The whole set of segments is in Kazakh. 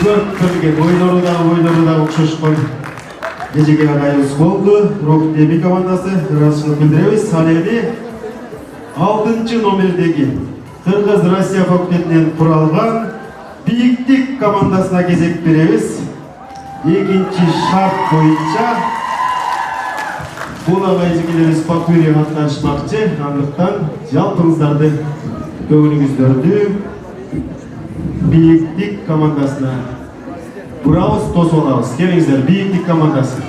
Uzak oyları da okşaşқан Gecеге ағайыз болды. Рок Деби командасы разышылық білдіреміз. Салеби 6 номердегі Қырғыз Россия факультетінен құралған Биіктік командасына кезек береміз. Екінші шарт бойынша бұл ағайзекелеріміз Пакури қатнашмақчы. Андықтан жалпыңыздарды көңіліңіздерді Биіктік командасына Бұрауыз тос олауыз. Келіңіздер, Биіктік командасы.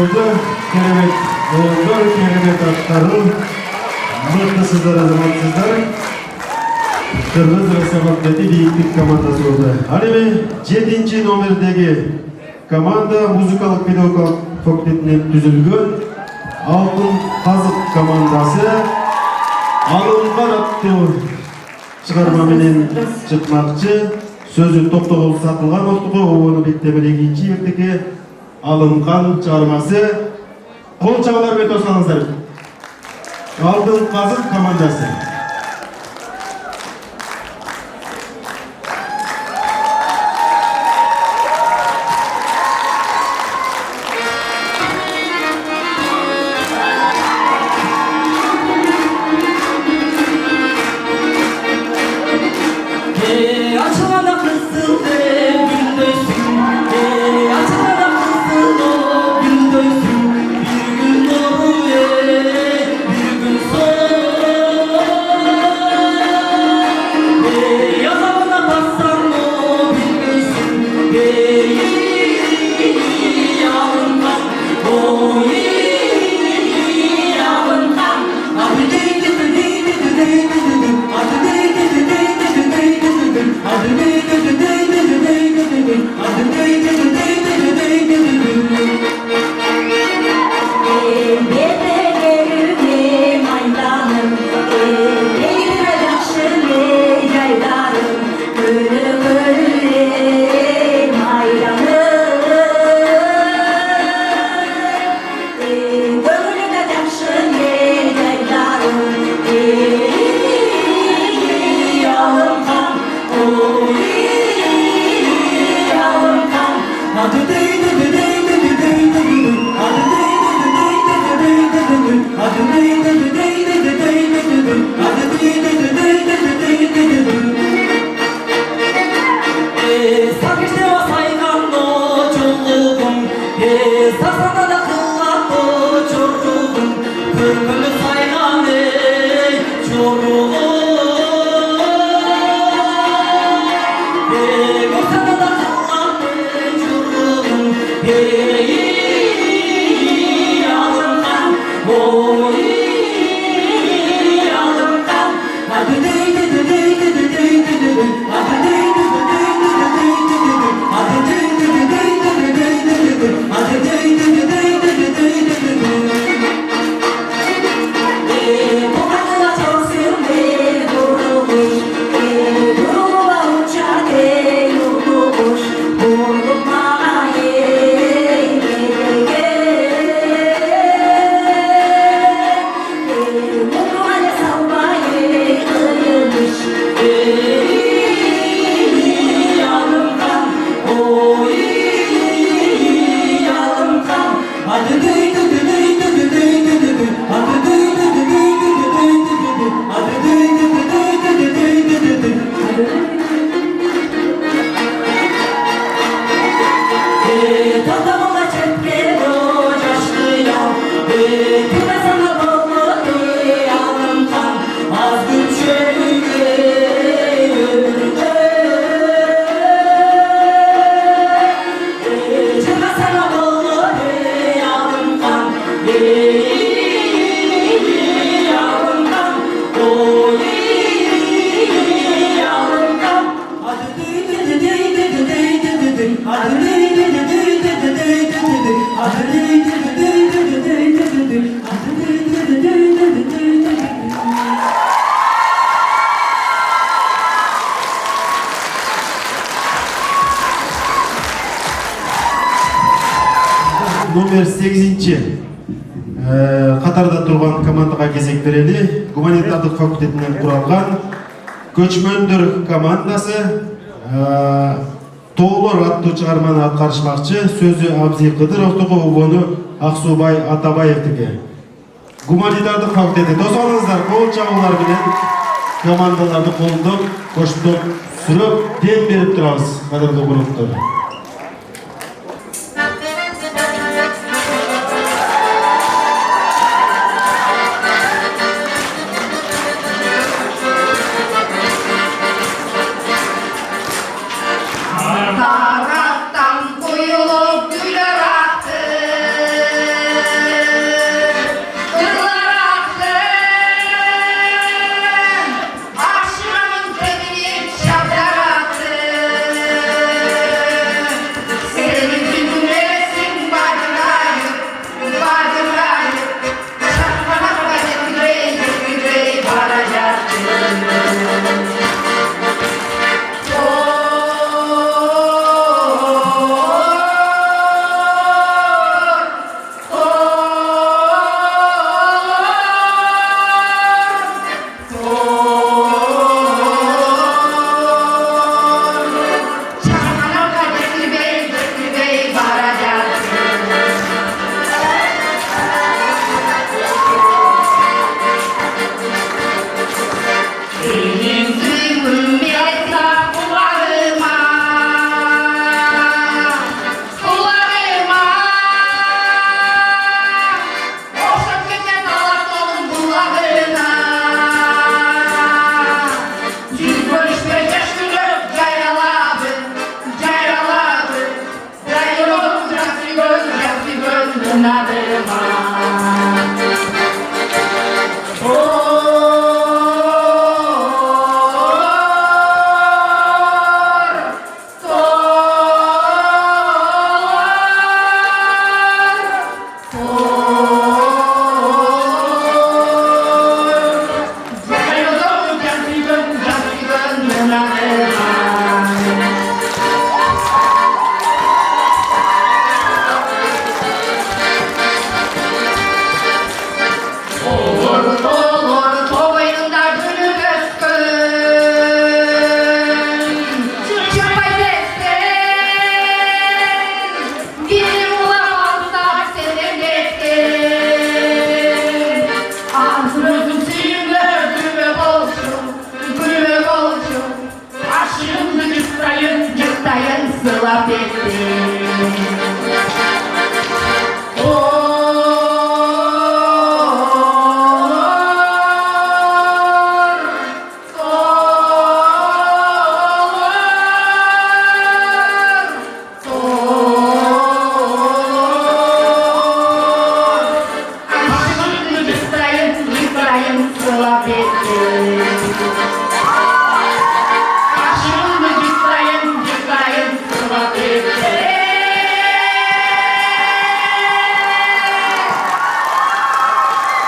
oldu. Keremet oğullar, keremet atlarım. Mutlusuzlar, azamatsızlar. Kırgız Respublikası Biyiktlik Komandası oldu. Halime 7. nomerdeki komanda muzikалық pedagogikалық fakultetinden түзілген Алтын Қазық командасы алынған атты шығармаменен шықмақчы. Сөзі тоқтоғыл сатылған оқтығы оғыны беттемелегі чиірдікі алынған шығармасы. Қол чағылар бет осаңыздар. Алтын Қазық командасы. Номер 8-ci қатарда тұрған командаға кезек береді. Гуманитарлық факультетінен құралған көчмөндөр командасы Тоолор атты шығарманы атқарышмақчы. Сөзі Абзи Қыдыровтығы, оны Ақсубай Атабаевтікі. Гуманитарлық факультеті. Тосаңыздар, қол чағылар білен командаларды қолдық, қоштық, сүріп, дем беріп тұрамыз, қадырлы қонақтар.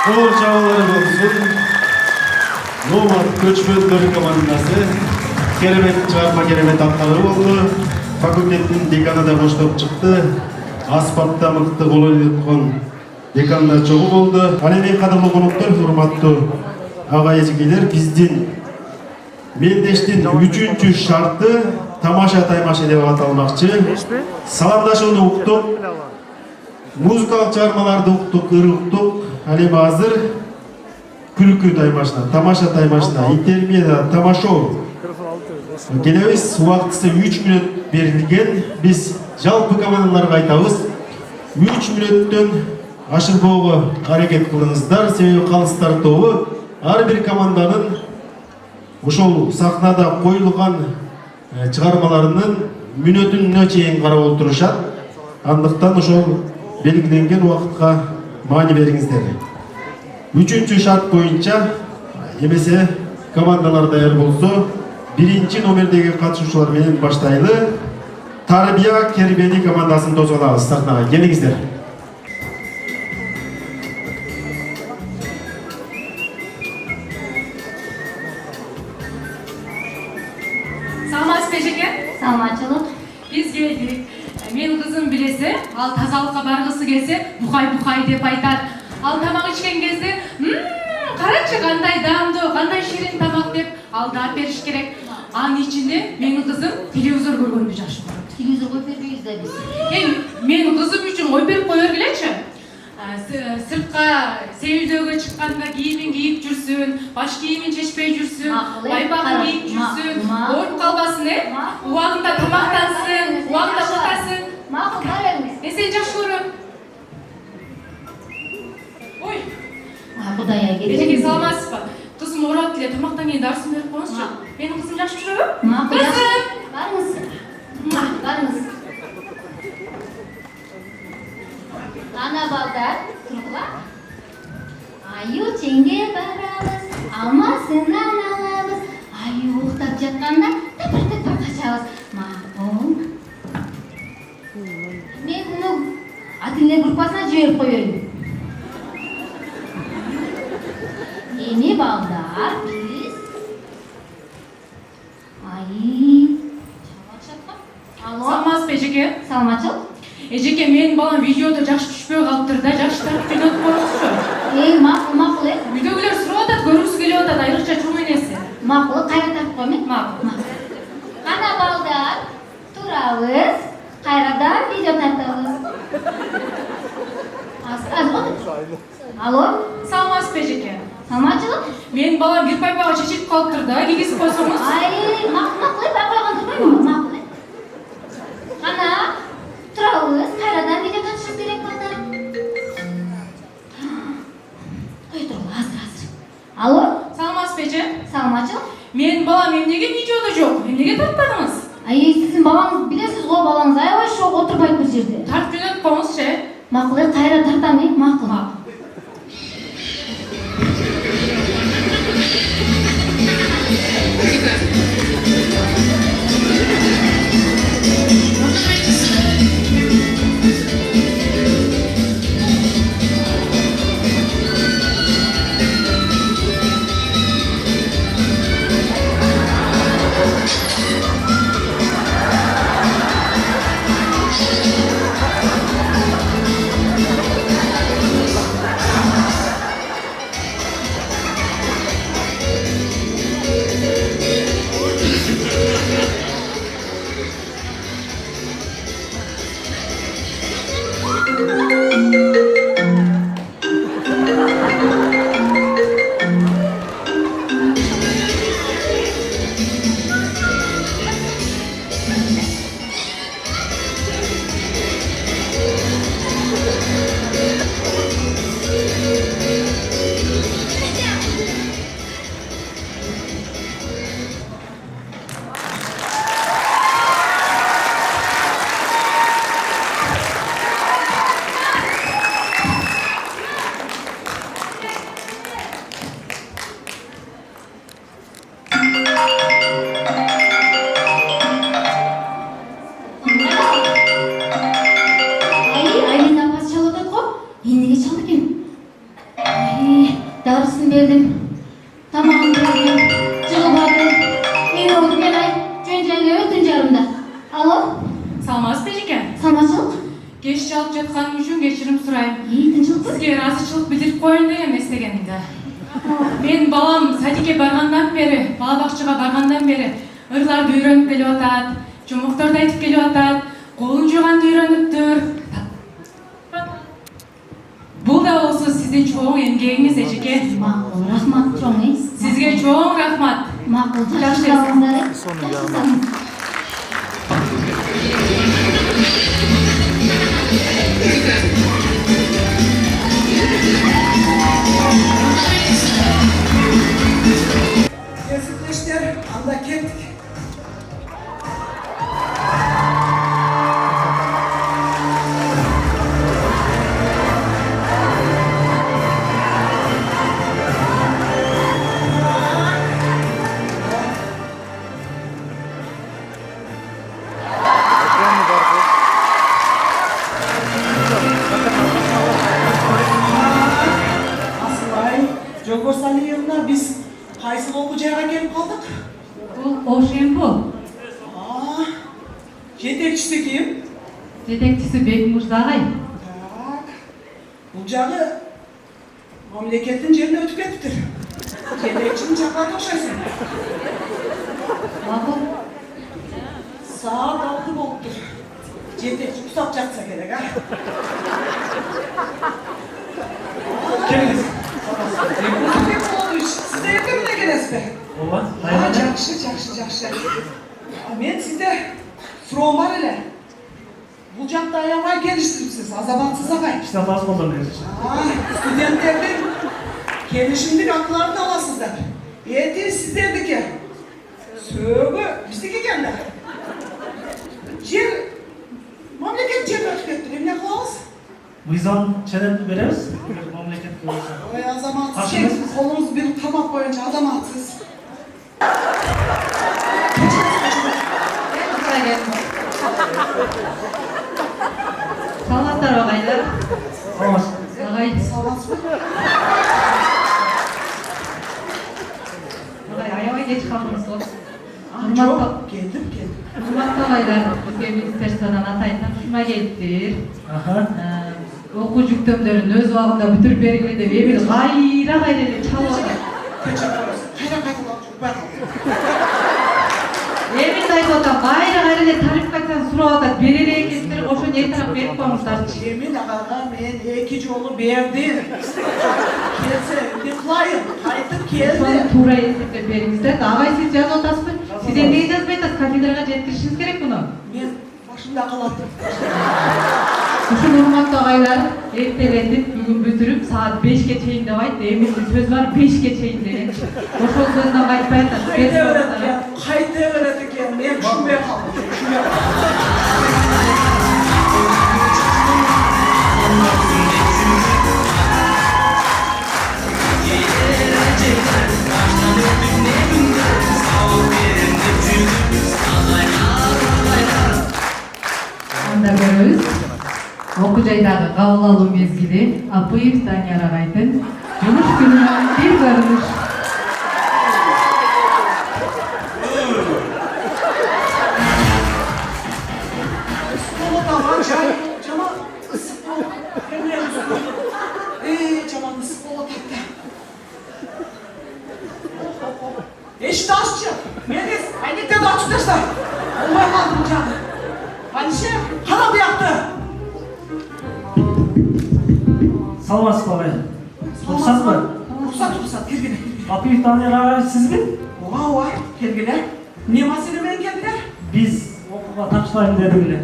Қол жауылары болсын. Номад көчмөндөр командасы керемет шығарма, керемет аттары болды. Факультеттің деканы да қоштап шықты. Аспапта мықты қол ойнатқан декан да жоғы болды. Әлемен қадірлі қонақтар, құрметті аға ежекелер, біздің Мелдештің 3-ші шарты тамаша таймаша деп аталмақшы. Саламдашуны ұқтық, музыкалық шығармаларды ұқтық, ұқтық. Әлем азыр күлкі таймашына, тамаша таймашына, интермеда, тамашо. Келеміз, уақытысы 3 минут берілген. Біз жалпы командаларға айтамыз. 3 минуттен ашырбауға әрекет қылыңыздар. Себебі қалыстар тобы әрбір команданың ошол сахнада қойылған шығармаларының минутына чейин қарап отырышат. Андықтан ошол белгіленген уақытқа мани беріңіздер. 3-ші шарт бойынша емесе командалар даяр болсо, 1-ші номердегі қатысушылар менен баштайлы. Тарбия Кербени командасын тозғалабыз. Сахнаға келіңіздер. Саламатсыз бе? Саламатчылык. Биз келдик. Мен кызым билесе, ал тазалыкка баргысы келсе, бухай деп айтат. Ал тамак ичкен кезде, карачы кандай даамдуу, кандай ширин тамак деп алдап бериш керек. Анын ичинде менин кызым телевизор көргөндү жакшы көрөт. Телевизор коюп бербейбиз да биз. Менин кызым үчүн коюп берип кое бергилечи. Сыртка сейилдөөгө чыкканда кийимин кийип жүрсүн, баш кийимин чечпей жүрсүн, байпагын кийип жүрсүн, ооруп калбасын, убагында тамактансын, убагында уктасын. Макул, бар бериңиз. Сен жакшы көрөм. Ой, Кудайга Эжеке саламатсызбы? Кызым оорат эле, тамактан кийин дарысын берип коюңузчу. Менин кызым жакшы жүрөбү? Макул. Кызым, Барыңыз. Барыңыз. Ана балдар, тургула. Аю чеңге барабыз, алмасынан алабыз. Аю уктап жатканда тапыр качабыз. Макул. Мен муну ата-эне группасына жиберип коеюн. Эми балдар, биз саламатсызбы эжеке? Саламатчылык. Эжеке, менин балам видеодо жакшы түшпөй калыптыр да, жакшы тартиппен өтүп коюңузчу. Макул. Үйдөгүлөр сурап атат, көргүсү келип атат, айрыкча чоң энеси. Макул, кайра тартып коймун. Макул. Кана балдар, турабыз. Кайрадан видео тартабыз. Алло, Саламатсызбы эжеке? саламатчылык. Менин балам бир пайпага чечилип калыптыр да, кийгизип койсоңуз. Макул, бар койгон турбаймынбы? Макул. Кана турабыз, кайрадан видео тартышыбыз керек балдар. Кой тургула, азыр. Алло, Саламатсызбы эже? саламатчылык. Менин балам эмнеге видеодо жок? Эмнеге тартпадыңыз? Сиздин балаңыз билесиз го, балаңыз аябай шок отурбайт бир жерде. Тартып жөнөтүп коюңузчу. Макул, кайра тартамай, макул. Darısını verdim. Tamam verdim. Cıgıbadı. Ne oldu gelay? Cöncenle ötün yarımda. Alo? Salmaz Pejike. Salmaçılık? Geç çalıp жатқаным үшін кешірім сұраймын. Тынчылык? Сізге разышылық білдіріп қояйын деген естігенімді. Мен балам садикке барғандан бері, балабақшаға барғандан бері ырларды үйреніп келіп жатады, жұмақтарды айтып келіп жатады, қолын жуғанды үйреніп. Бұл да осы сіздің чоң еңбегіңіз Ежеке. Мақұл, рахмат чоң. Сізге чоң рахмат. Мақұл, Жақсы жақсы. Kesinleştir, anda kettik. Asılay, Jogorsalı yılına biz Kaysı okuyacağa gelip kaldık. Бұл Ошембу. Жетекçisi kim? Жетекчісі Бек Мырзағай. Tak. Bu cağı memleketin yerine ötüp ettir. Жетекçinin çakarına okşarsın. Мақұл. Saat 6 boluptur. Жетекçi tutacaksa gerek ha. Geliniz. Ne oldu iş? Siz de evde mi de geliniz be? Ova, Жақшы. Men sizde suroğum var hele. Bulcakta ayağına geliştiripsiz, azamansız ağay. işte fazla kullanıyoruz. Studentlerden gelişimlik akıllarını alasızlar. Eti sizlerdeki. Söğü bizdeki kendiler. Yer, memleket yerine tükettirir, ne kılavuz? Mizan çenen veririz. Memleket koyuyorsa. Oy azamansız Hakkınız. şey, kolunuz bir tabak boyunca azamansız. Саламаттар ағайлар. Olmaz. Ағай. Sağlansın. Ағай, аябай кеш қалдыңыз ғой. Çok, geldim. Құрметті ағайлар, бізге министерстводан атайындан ұсынма келіптір. Aha. Оқу жүктемдерін өз уақытында бүтіріп бергіле деп емел қайра деп çalып отыр. Teşekkür ederiz. Hayra çok ben Емел айтып отыр, қайра деп тариф қайтсан сұрап отыр. Берер екендер, ошо не тарап беріп қойыңыздаршы. Emin ağaға men iki yolu berdim. Kelse, ne kılayım? Kaytıp Соны geldi. тура есептеп беріңіздер. Ағай, сіз жазып отырсыз ба? Сіз неге жазбай жатасыз? Кафедраға жеткізішіңіз керек бұны. Men başımda kalattım. Ушул урматтуу ағайлар, эртелетип бүгүн бүтүрүп саат 5ке чейин деп айтты. Эмилдин сөзү бар 5ке чейин деген. Ошол сөздөн кайтпай атат. Kayta öğretirken men düşünmeye kaldım. Анда көрөбүз. Окуу жайдагы кабыл алуу мезгили Апыев Данияр агайдын жумуш күнүнөн бир көрүнүш. Aman canım, cama ısık oldu. Hemen ısık oldu. Caman ısık oldu hatta. Eşit aşçı. Melis, aynı de açık taşlar. Olmaya kaldım canım. Hani şey, hana bu yaktı. Саламатсыз ба? Рұқсат па? Ruhsat, gelgine. Апиев Данияр ағай сіз бе? Oha, gelgine. Ne meseleмен geldiler? Biz оқуға тапшырайын дедіңлер.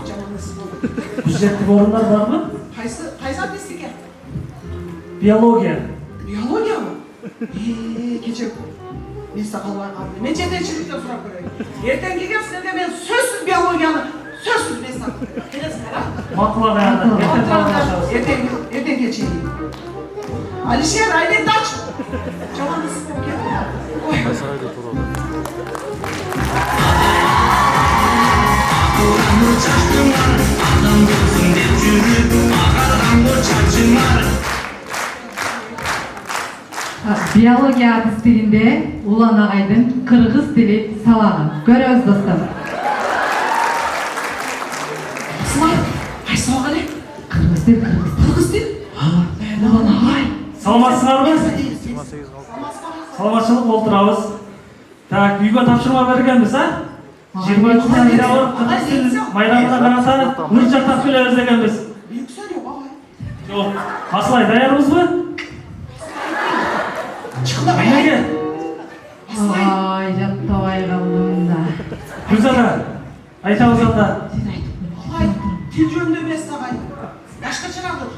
Caman ısık oldu. Бюджеттік орындар бар ма? Kaysa adresi Биология. Biyologiya mı? Gece neyse kalmaya kaldı. Ben çeteçilikten sorup göreyim. Erten gelirsin de ben sözsüz biyologiyanı, sözsüz neyse. Gelirsin ha? Мақұл ағай ата. Ертең талқылашамыз. Erten geçeyim. Alişer, aynen taç. Caman ısık ol gel. Oy. Биология адыс тилинде Улан агайдын кыргыз тили сабагы. Көрөбүз достор. Sıla, ay sıla gale. Кыргыз тил. Kırgız değil. Улан агай. Саламатсыздар ма? Саламатшылық отырабыз. Так, үйге тапшырма бергенбіз, а? 23 айда барып қырғыз тілін майрамына қарата өр жақтап келеміз дегенбіз. Yüksel yok ağay. Жоқ, асылай даярбыз ба? Çıkma be. Неге? Ай, жаттабай калдым да. Гүлзада, айтабыз анда. Ağay, til yönünde bes ağay. Başka çıraktır.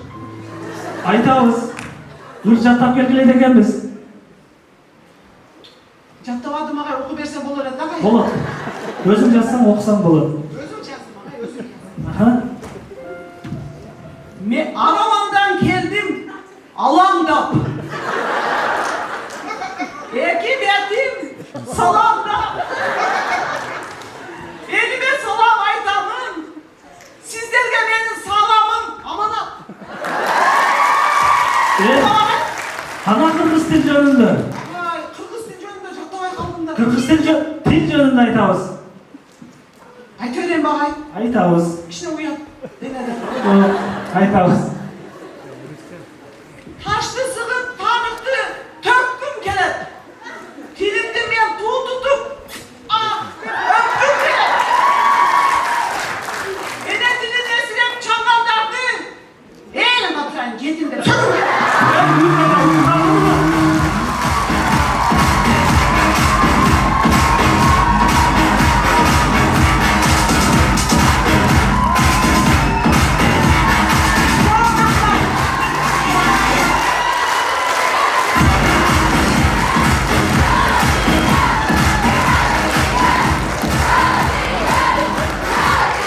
Айтабыз. Өр жақтап келгіле дегенбіз. Cattavadım ağay, oku versen bolur edi ağay. Болады. Өзің жазсаң, оқысаң болады. Özüm yazdım ağay, özüm yazdım. Аха. Aramandan geldim, alandap. Ekibetim, salamda. Elime salam aytamın. Sizlerge benim salamım, amanat. Қана қырғыз тіл жөнінде? Ay, Kırgız din jönünde jattavay kaldım da. Қырғыз тіл жөнінде айтабыз. Ay tören bağay, Айтабыз. işine uyan. Denedi. Айтабыз. Taşlı sığıp tanıktı, töktüm kelet. Dilimde ben tuğ tutup, öptüm kelet. Enetinin esirem çangandardı. Eğilin kapıran gedinde, çökün kelet.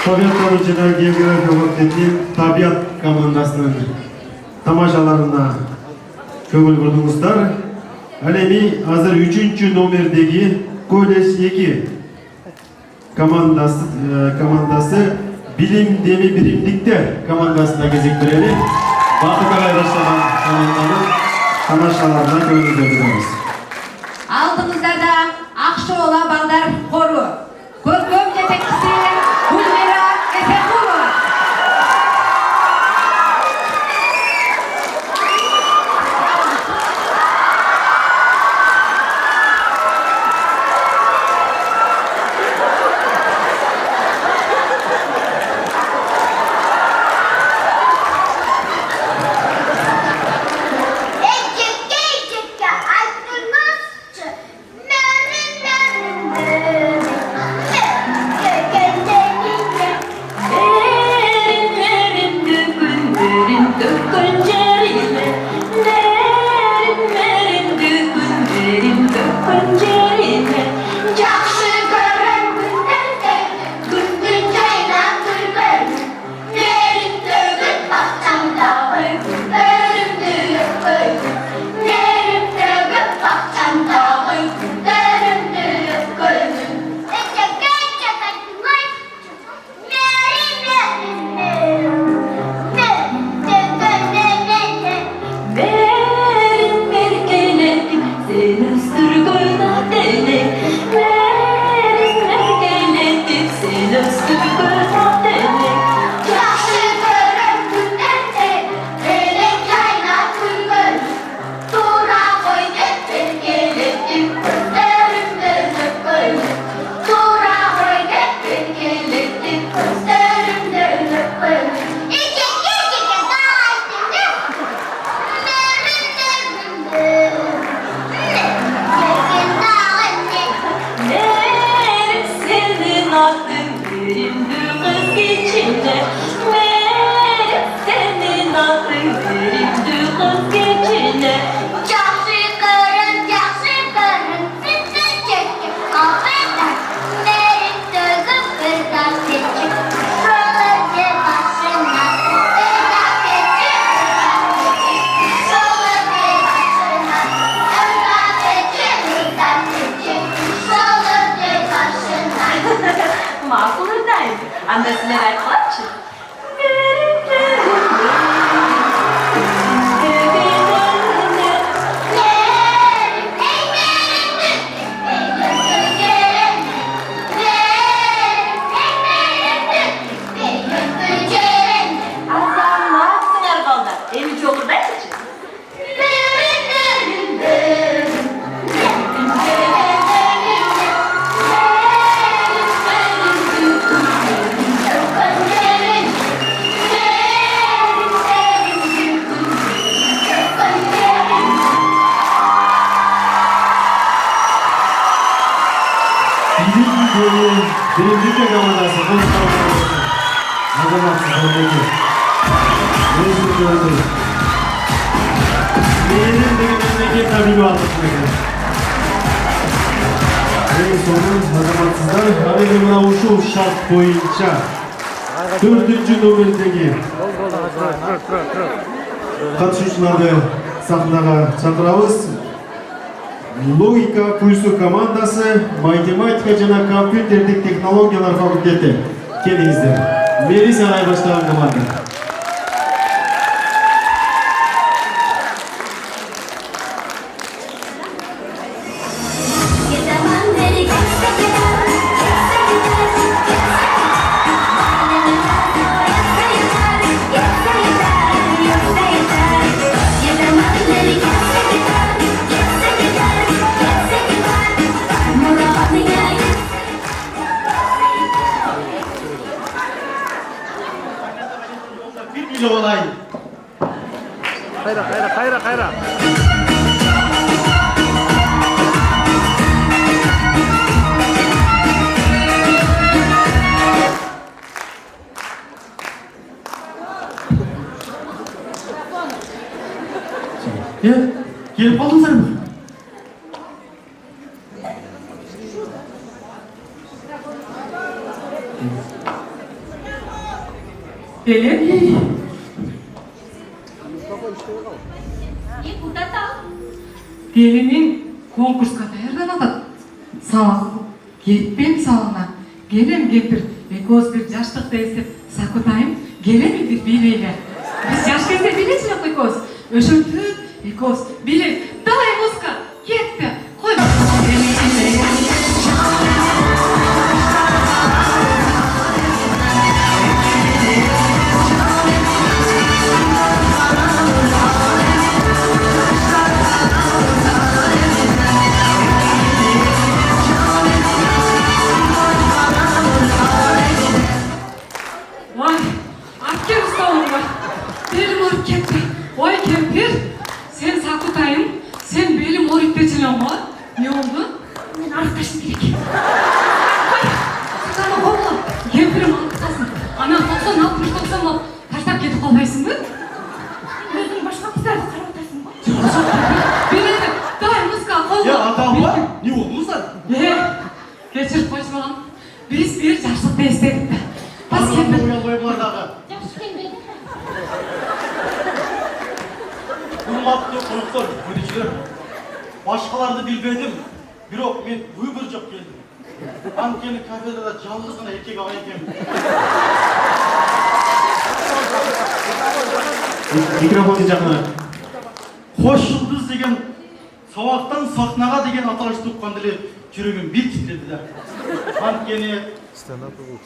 Tabiatlanıcı da Geografi Fakulteti Tabiat komandasının tamашаларына көңіл бұрдыңыздар. Әлеми азыр 3-ші номердегі колледж 2 командасы білім деми биримдиктер командасына кезек берели. Бақыт ағай баштаған команданың тамашаларына көңіл бөлдіріңіз. Алдыңыздарда Ақшола балдар хору. Көркем жетекчisi Гүлмира Эфекулова. Ecekka, aytır азаматсыздар. Өзіңіздерді. Менің деген мемлекет табиғи алдық. Ең соңы азаматсыздар, әуелі мына ұшу шарт бойынша 4-ші нөмірдегі қатысушыларды сахнаға шақырамыз. Логика курсы командасы, математика жана компьютердик технологиялар факультети. Келіңіздер. Мери сарай баштаған команда. Hayra. Gelip kaldınızlar mı? Gelin. Burada da. Gelinin konkurska daярданат. Сабак кетпен салына. Келем кетир. Экөөс бир жаштыкты эстеп сакытайым. Келем бир бийлейле. Биз жаш кезде билечү жок экөөс. Ошентип экөөс биле. Давай музыка. Кетти. Кой. Vay, asker ustavım var. Belim orip ketti. Oy kempir, sen sakutayım, sen belim orip geçilen var. Ne oldu? Ben arkadaşım gerek. Koy, sana kolla. Kempirim anlatasın. Ana 90 ol. Taştap ketip kalmaysın mı? Gözün başka kızlarda karı otarsın mı? Biledi, davay muzika kolla. Ya adam var. Ne oldu sen? Geçir koş bakalım. Biz bir yaşlıkta istedik de. Bas kempir. Yaxşı gelmedi mi? Hurmatlı konuklar, ödeciler. Başkalarını bilmedim. Bирок мен выбор жоқ келдім. Анткени кафедрада жалғыз гана эркек ага экенмин. Микрофонды жақына. Кош жылдыз деген сабактан сахнага деген аталышты укканда эле жүрөгүм бир титреди да. Анткени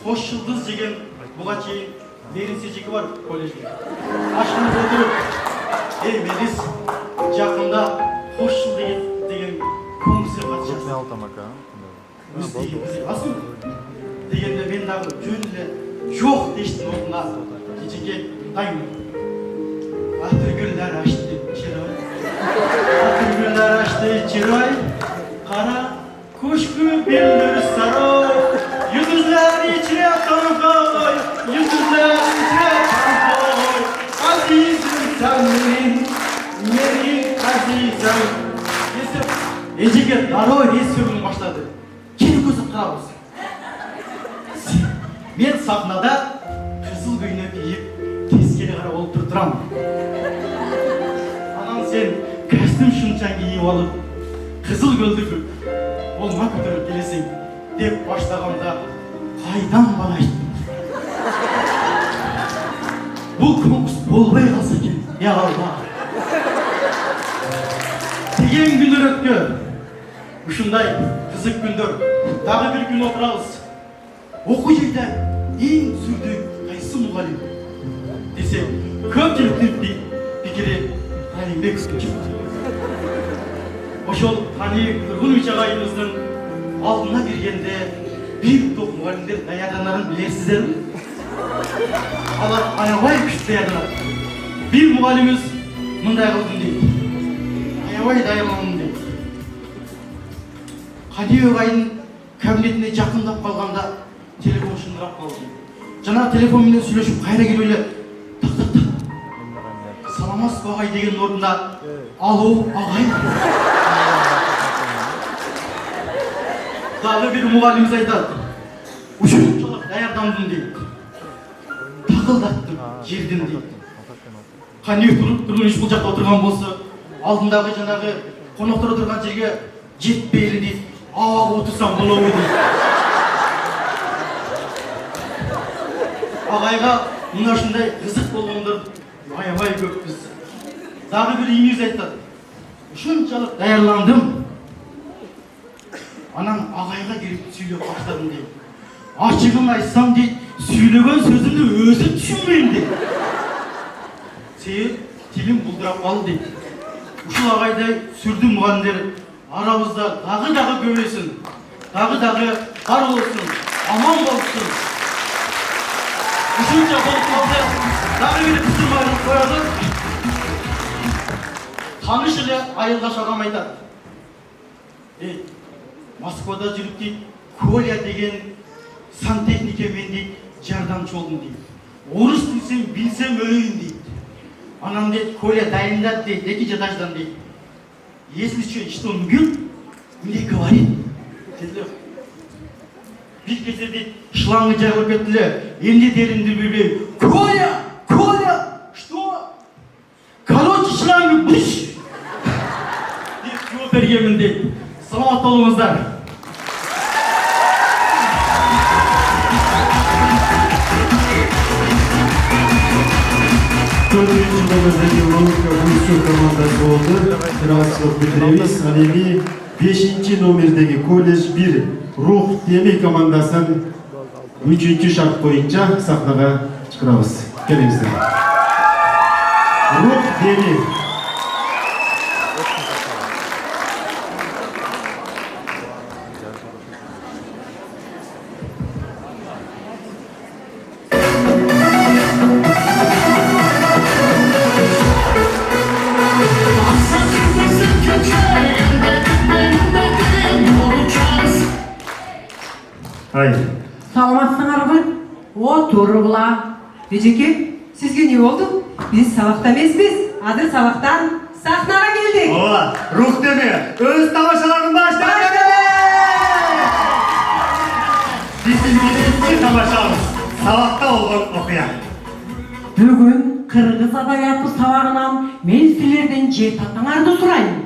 Кош жылдыз деген буга чейин Мерин сежиги бар коллежде. Ашкынып отуруп, эй Мерис, жакында Кош жылдыз деген конкурсқа катышасың. Өз дегенбиз асыл дегенде мен дагы жөн эле жок дештин ордуна кичинекей тайм. Атыргүлдөр ашты чырай. Атыргүлдөр ашты чырай. Кара кушку белдер сарай. Yıldızlar içine kankoy. Yıldızlar içine kankoy. Azizim sen benim. Azizim. Ejеге дароо рейс сүргүн баштады. Кени көзүп карабыз. Мен сахнада кызыл көйнөк кийип, тескери карап олтур турам. Анан сен костюм шунча кийип алып, кызыл көлдүк болма көтөрүп келесиң деп баштаганда кайдан бана айттың? Бул конкурс болбой калса экен. Я Алла. Деген күндөр өткө. Ушундай кызык күндөр. Дагы бир күн отурабыз. Окуу жерде эң сүрдүү кайсы мугалим десек, көпчүлүктүн пикири Алимбек чыкты. Ошол Тани Тургунович агайыбыздын алдына бергенде бир топ мугалимдер даярданарын билесиздерби? Алар аябай күчтүү даярданат. Бир мугалимибиз мындай кылдым дейт. Аябай даярдандым дейт. Кадиев агайдын кабинетине жакындап калганда телефон шындырап калды. Жана телефон менен сүйлөшүп кайра келип эле так так так. Саламатсызбы агай деген ордунда алуу агай. Дагы бир мугалимиз айтат. Ушунчалык даярдандым дейт. Такылдаттым жердин дейт. Кане тургун иш бул жакта отурган болсо, алдындагы жанагы коноктор отурган жерге жетпейли дейт. Аага отурсам болобу дейт. Агайга мына ушундай кызык болгондор аябай көппүз. Дагы бир ийиңиз айтат. Ушунчалык даярландым. Анан агайга кирип сүйлөп баштадым дейт. Ачыгын айтсам дейт, сүйлөгөн сөзүмдү өзүм түшүнбөйм дейт. Себеп тилим булдурап калды дейт. Ушул агайдай сүрдүү мугалимдер арабызда дагы көбөйсүн. Дагы бар болсун, аман болсун. Ушунча болуп калса, дагы бир кызмайын коёбуз. Таныш эле айылдаш агам айтат. Москвада жүрүп дейт, Коля деген сантехнике мен дейт, жардамчы болдум дейт. Орус тилин билсем өлөйүн дейт. Анан дейт, Коля дайындат дейт, 2 этаждан дейт. Если что нужно, мне говорит. Bir kez deyt, шлангы жарылып кетти. Эмне деримди билбей. Коля! Что? Короче, шлангы буш! Деп жооп бергенмин дейт. Саламат болуңуздар. Төртінші номердегі Лука Буйсу командасы болды. Красов Петревис, Алеми 5-ші номердегі колледж 1 Рух Теми командасын 3-ші шарт бойынша сахнаға шығарабыз. Келіңіздер. Рух Теми. Саламатсыңар ғой? Отургула. Эжеке, сизге не болду? Биз сабакта эмеспиз. Азыр сабактан сахнага келдик. Ооба, Рух Теми өз тамашаларын баштады. Биздин биринчи тамашабыз сабакта болгон окуя. Бүгүн кыргыз адабияты сабагынан мен силерден жет атаңарды сурайм.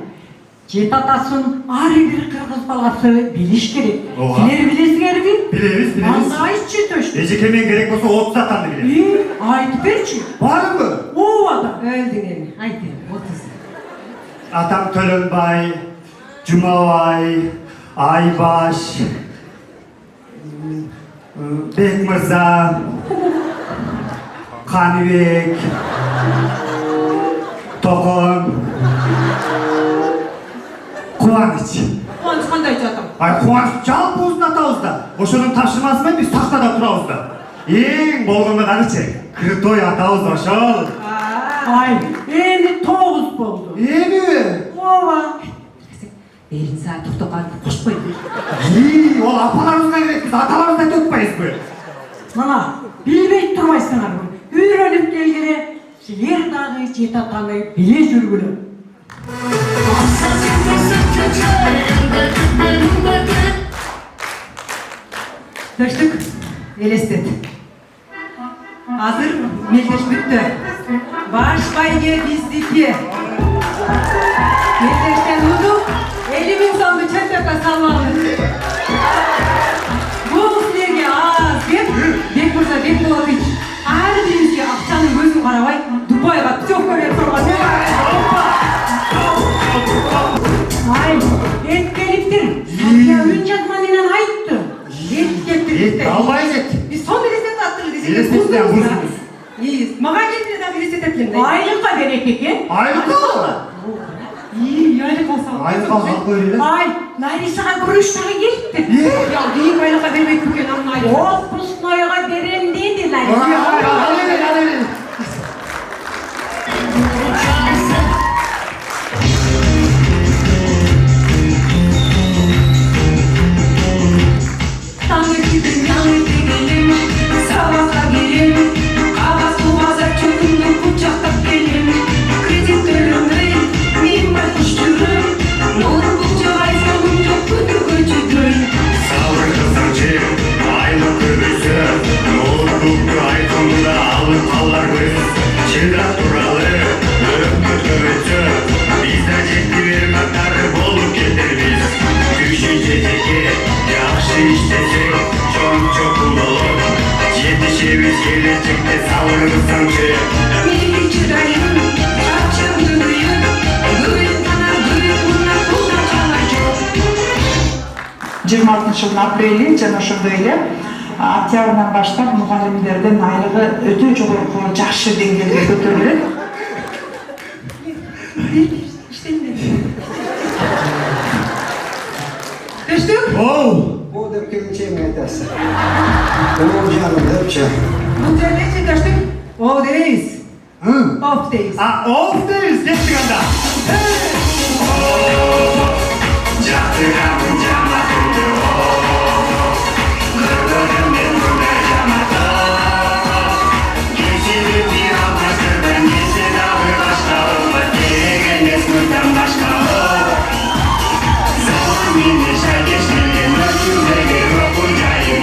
Жет атасын ар бир кыргыз баласы билиш керек. Силер билесиңерби? Билебиз. Анда айтчы төштү. Эжеке мен керек болсо 30 атамды билем. Айтып берчи. Барбы? Ооба да. Өлдүң эми. Айт эми 30. Атам Төлөнбай, Жумабай, Айбаш, Бекмырза, Каныбек, Токон, Кубаныч. Кубаныч кандай жатам? Ай, Кубаныч жалпы өзүнүн атабызда. Ошонун тапшырмасы менен биз тактада турабыз да. Эң болгондо канычы? Крутой атабыз ошол. Ай, эми 9 болду. Эми? Ооба. Эрин саат токтогон кошпой. Ол апаларыбызга керек, биз аталарыбызды айтып атпайбызбы? Мана, билбей турбайсыңарбы? Үйрөнүп келгиле, силер дагы жет атаны биле жүргүлө. Төштүк, элестет. Азыр мелдеш бүттү. Баш байге биздики. Мелдештен удуп, 50 000 сомду чөмпөккө салмагыз. Бул силерге аз деп, Бекмырза Бекболотович ар бирибизге акчанын көзүн карабай, Дубайга путевка берип турган. Ай, эткелиптир. Я үн жазма менен айтты. Эткелиптир. Албай кет. Биз сонун элестет аттык десек. Элестеттен бурсунуз. Мага келди да элестет этлем. Айлыкка берек экен. Айлыкка? Айлык алсам. Айлык алсак койру. Ай, Ларисага күрүштөгө келипти. Я дейин айлыкка бербейт экен анын айлыгы. Отпускнойго берем деди Лариса. Sabahla savurursan ki Benim çırayım, saçım duyuyor. Bugün bana bugün bunlar kulda kalacak. 26 жылдың апрелі жана ошондой эле октябрдан баштап мугалимдердин айлыгы өтө жогорку жакшы деңгээлге көтөрүлөт. Түштүк? O da keleceğim yeterse. O canım hepsi. Бул жерде сен түштүк? All days. Hı? Off days. Off days kеттик анда. Жактырам жаматыңды көргөнүм мен мындай жаматты кесирип бир алмаштырдым несі дагы башка деген эмес мындан башка заман мени шайкештирген өчүндөгү окуу жайым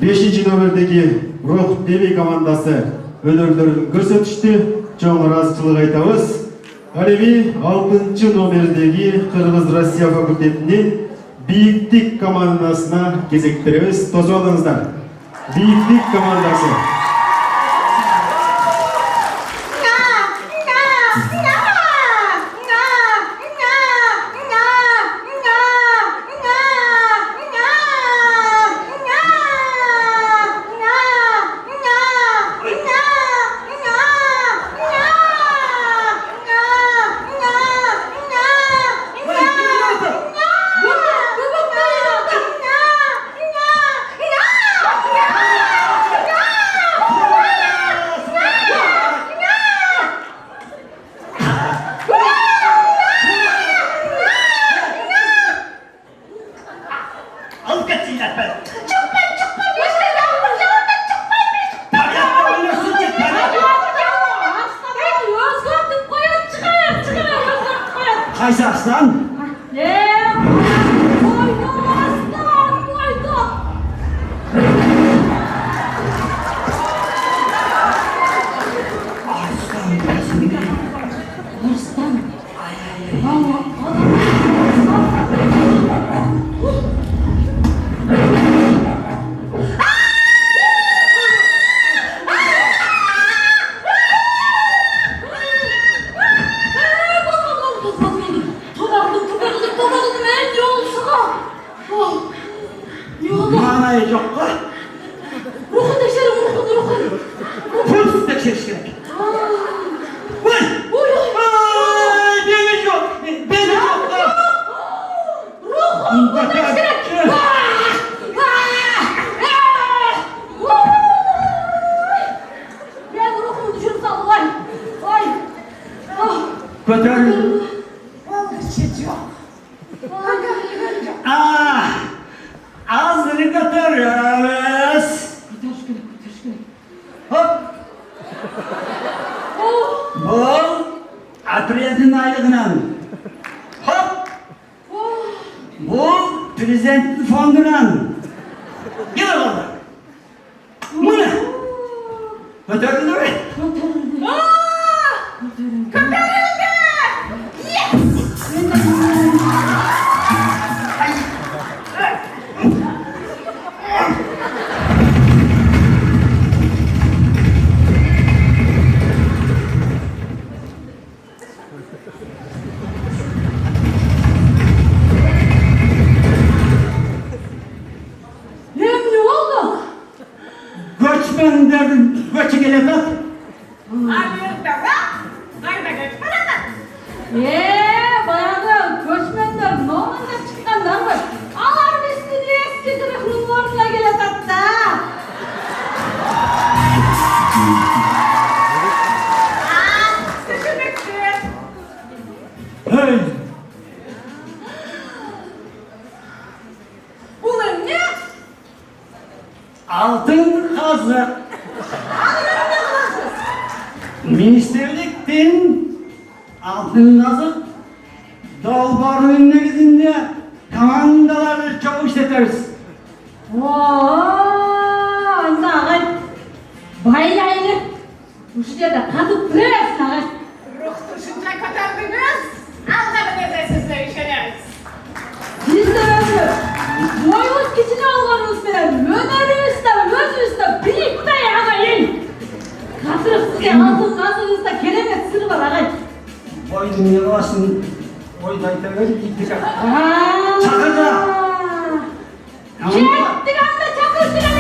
Бешинчи номердеги Рух Деви командасы өнөрлөрүн көрсөтүштү. Чоң ыраазычылык айтабыз. Ал эми 6 номердеги Кыргыз Россия факультетинин Бийиктик командасына кезек беребиз. Тосуп алыңыздар. Бийиктик командасы. Kaysa aslan. Manayı yok ka. Ruhun teşerim, ruhun. Pulс tekşiriş gerek. Vay! Ay, deniz yok. Deniz yok ka. Ruhun teşerim. Ben ruhumu düşürüp saldım, vay. Vay. Kötü. Ağzını götürüyoruz. Hop. Bu apriyetin aylığından. Hop. Bu prezident fondundan. Gel oğlum. Bu ne? Götürdün mü? Ne oldu? Göçmenlerin göçü gelemez. Bayağı göçmenler ne olacak çıkanlar mı? Alar eski tırıklı ortaya gele tatta. Hey! Bu ne? Altın kazı. Ministerlikten Altın Kazık Dalbarı'nın negizinde komandalarını çok işletiriz. Anda ağay. Baylaylı. Uşuda da kadıp duruyorsun ağay. Ruhtu şunca katardınız. Alkanınızı sizleyişiniz. Siz de öyle. Boyunuz kişini alganız bilen. Önerinizde, özünüzde bilik bey ağayın. Katırıp size altın kazınızda kelemet sırrı var ağay. Oy dünya başın oy dayıtları gittik. Çakırda. Çektik anda çakırdık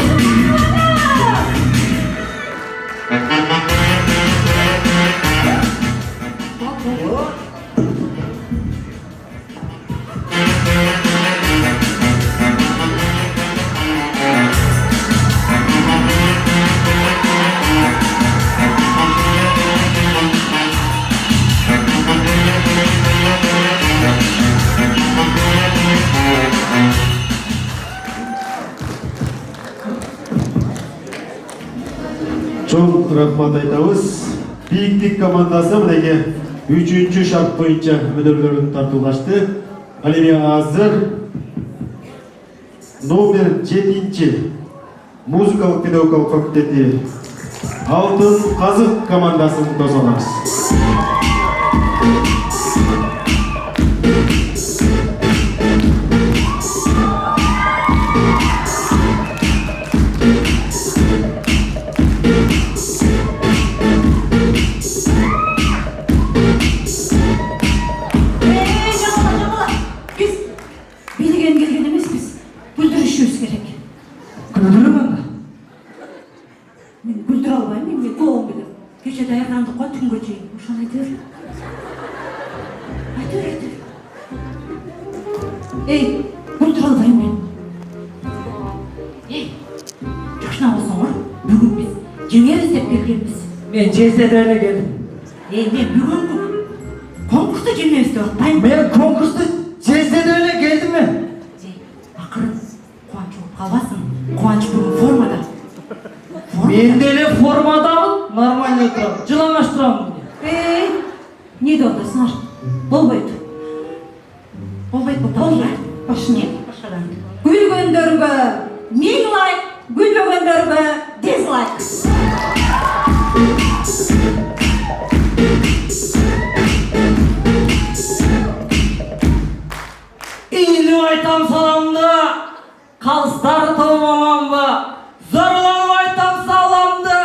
Çok rahmat aytабыз. Бийлик командасы мынеге 3-ші шарт боюнча мүнөрлөрүн тартуулашты. Ал эми азыр номер 7-ші музыкалык педагогикалык факультети Алтын Казык командасын тосолабыз. Biz bilgen gelgen emesiz. Güldürüşüz gerek. Güldürüm anda. Men güldüre albayım, men kolum bilir. Gece dayanlandık o tün geceyin. Uşan aytır. Aytır. Ey, güldüre albayım men. Ey, joşna olsana. Bugün biz jеңебиz деп келгенбиz. Men CSD'ne geldim. Ey, men bugün konkursta jеңебиz деп atpayım. Men konkursta CSD'ne geldim mi? Ey, akырын кубанч болуп калбасын. Кубанч бүгүн формада. Men dele formadamın. Normal oturam. Жыламаштырамын. Ey, не деп атасыңар? Болбойт. Болбойт. Башына. Башкадан. Күлгөндөргө миң лайк, күлбөгөндөргө дизлайк. İyiliği aytam salamdı. Kalstar toğmamam mı? Zorlanıp aytam salamdı.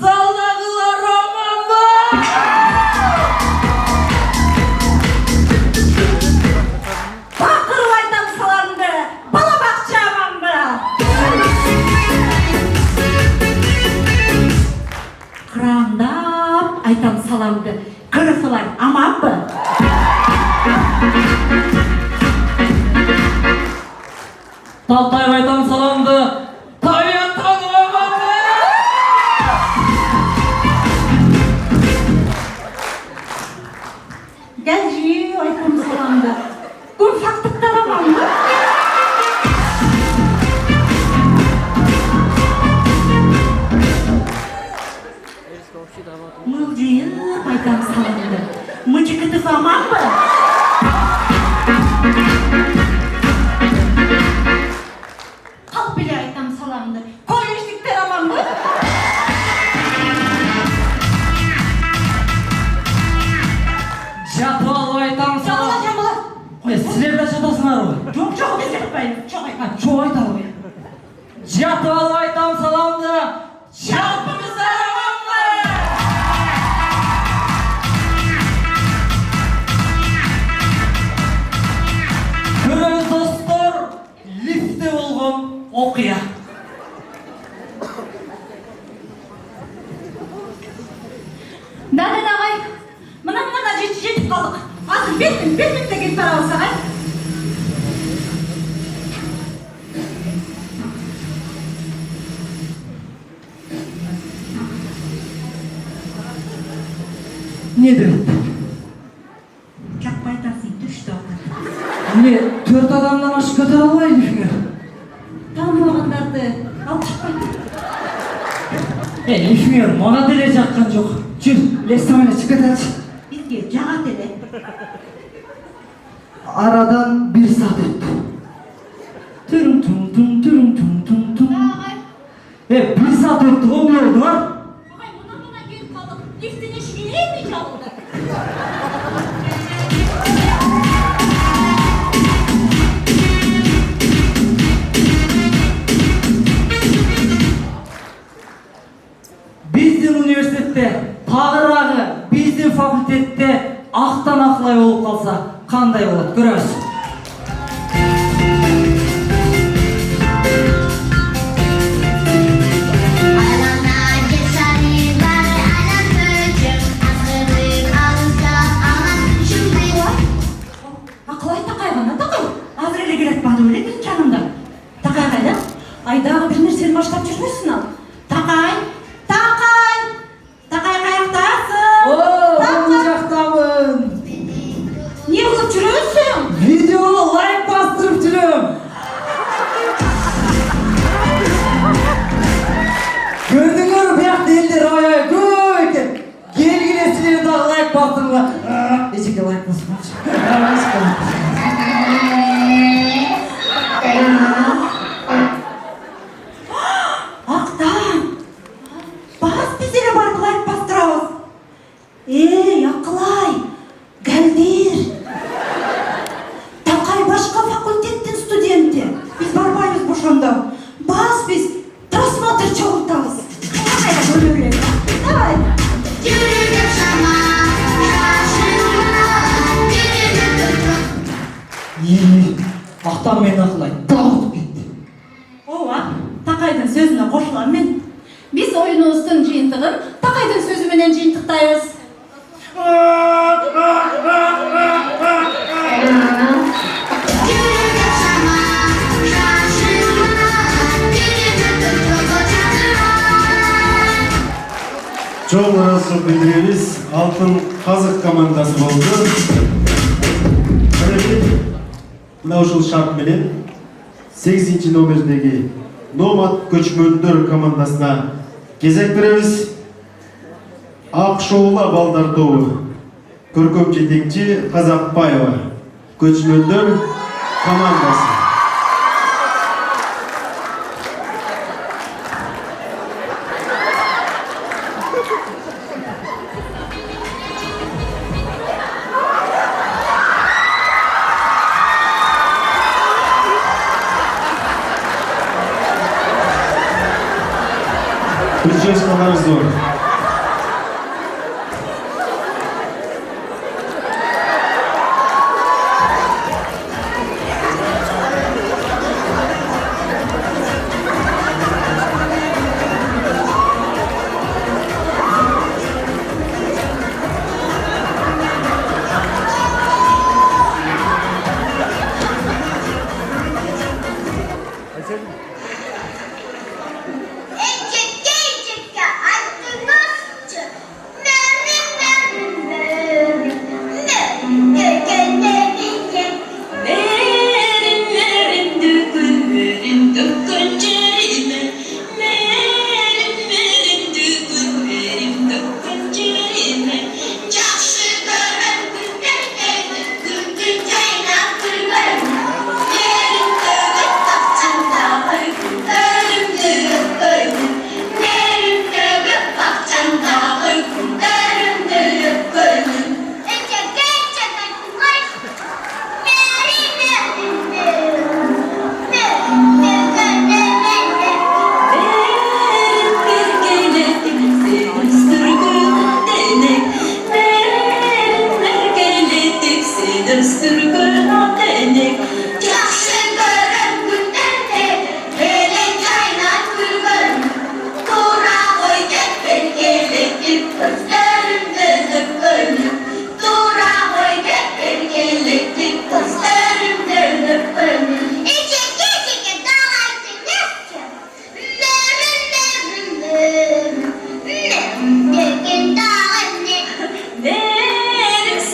Zaldagılar roman mı? Bakırıp aytam salamdı. Bala bakçamamdı. Кырандап айтам саламды. Кырысылар аман мы? Талтайып айтам salamdı. Tabiat tanımamam mı? Gelci айтам саламды. Күн фактыктар аман мы? Мылжыйып айтам саламды. Мыжыкытып аман мы? Kalk bile айтам саламды. Koyuштиктер аман мы? Жатып алып айтам Жамала, salam. жамала. Силер де жатасыңар ғой. Жоқ, жоқ, біз жатпаймыз. Жоқ, айтам. Çok айтам. Жатып алып айтам salamды. Жалпымыздар аман мы? Көрөбүз достор, лифте болгон окуя. Дәден ағай, мына жетіп қалдық. Азыр бетім деген тарауыз ағай. Ne dedi? Жақпай тарсың, düştü ағай. Ne? 4 adamdan aşık kadar alaydı şuna. Tanımағандарды алып шықпайды. Bilmiyorum, ona dile çakkan çok. Çür, lestamene çık hadi. Biz Gel, cahat ele. Aradan bir saat öttü. Tüm tüm tüm tüm tüm tüm tüm. Bir saat öttü, o ne oldu lan? Ay bundan bana gelip kaldık. Liftin eşiği mi çaldı? Bizden üniversitette, tağırағы, bizden fakültette ақтан ақлай болып қалса, қандай болады, көріңіз. Ақылай тақай ғана тақай. Азыр еле келет бады өледі жанымда. Тақай қайда? Айдағы бір нәрсені баштап жүрмесін ал. Тақай! Тақай! Тақай қаяқтасың? Бұл жақтамын. Не қылып жүресің? Видеоға лайк бастырып жүрем. Көрдіңдер бұяқты елдер ай көп екен. Келгілесілер дағы лайк бастырыңдар. Ешеке лайк бастырмақшы. Ақтан! Бас біздері бар лайк бастырауыз. Ей, ақылай! Гәлдер! Тақай башқа факультеттің студенті. Біз барбаймыз бошанда. Бас біз просмотр чоғылтамыз. Қайда бөлі. Давай! Ақтан мен ақылай, дауытып кетті. Ова, Тақайдың сөзіне қосылам мен. Біз ойынымыздың жиынтығын Тақайдың сөзіменен жиынтықтаймыз. Çoğunlarası bildiğimiz Altın Kazık komandası oldu. Mına ушул шарт менен 8 номердеги Nomad көчмөндөр командасына кезек беребиз. Ак шоула балдар тобу көркөм жетекчи Казакбаева көчмөндөр командасы. Прическалар зор.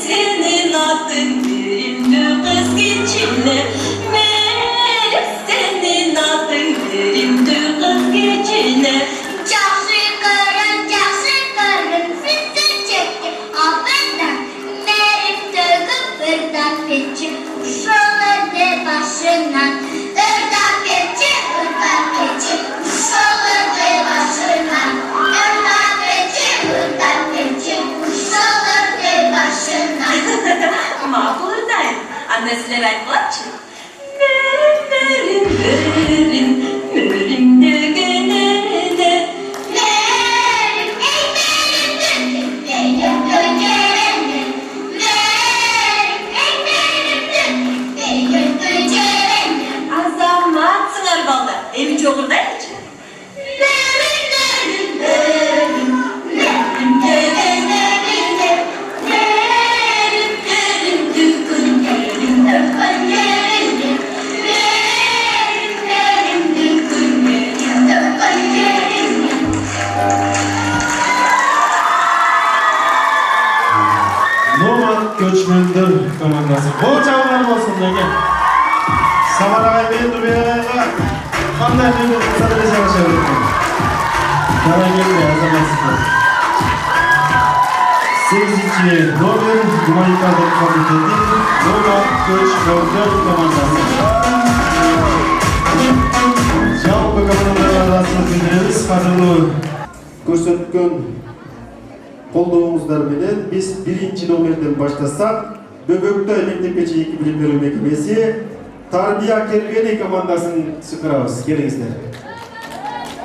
Senin adın Uşağı başından ırdak geçi, ırdak geçi. Uşağı başından ırdak geçi, ırdak geçi. Uşağı başından. Makul dayım. Annesiyle aytmaçı. Merin, merin, merin degenede. Merim, ey merim, benim gönderenim. Merim, ey merim, benim gönderenim. Azamat sığır balda. Evi çoğur dayıcı. Merim, merim, merim, merim gönderenim. Merim, merim, dükkün yerim, dükkün yerim. Merim, merim, dükkün yerim, dükkün yerim. Nomad Göçmenler komandası. Bol çağlar olsun dege. Samaragay ben Duruyaga. Kanday duygu kısadır yaşamışım. Kara geldi azamatsızlar. 8. Nobel Humanitarlık Fakültesi Nomad Göçmenler komandası. Жалпы командалар арасында билдиребиз, кадырлуу көрсөткөн колдооңуздар менен биз 1 номерден баштасак, Бөбөктөй мектепке чейинки билим берүү мекемеси Тарбия Кербени командасын чакырабыз. Келиңиздер.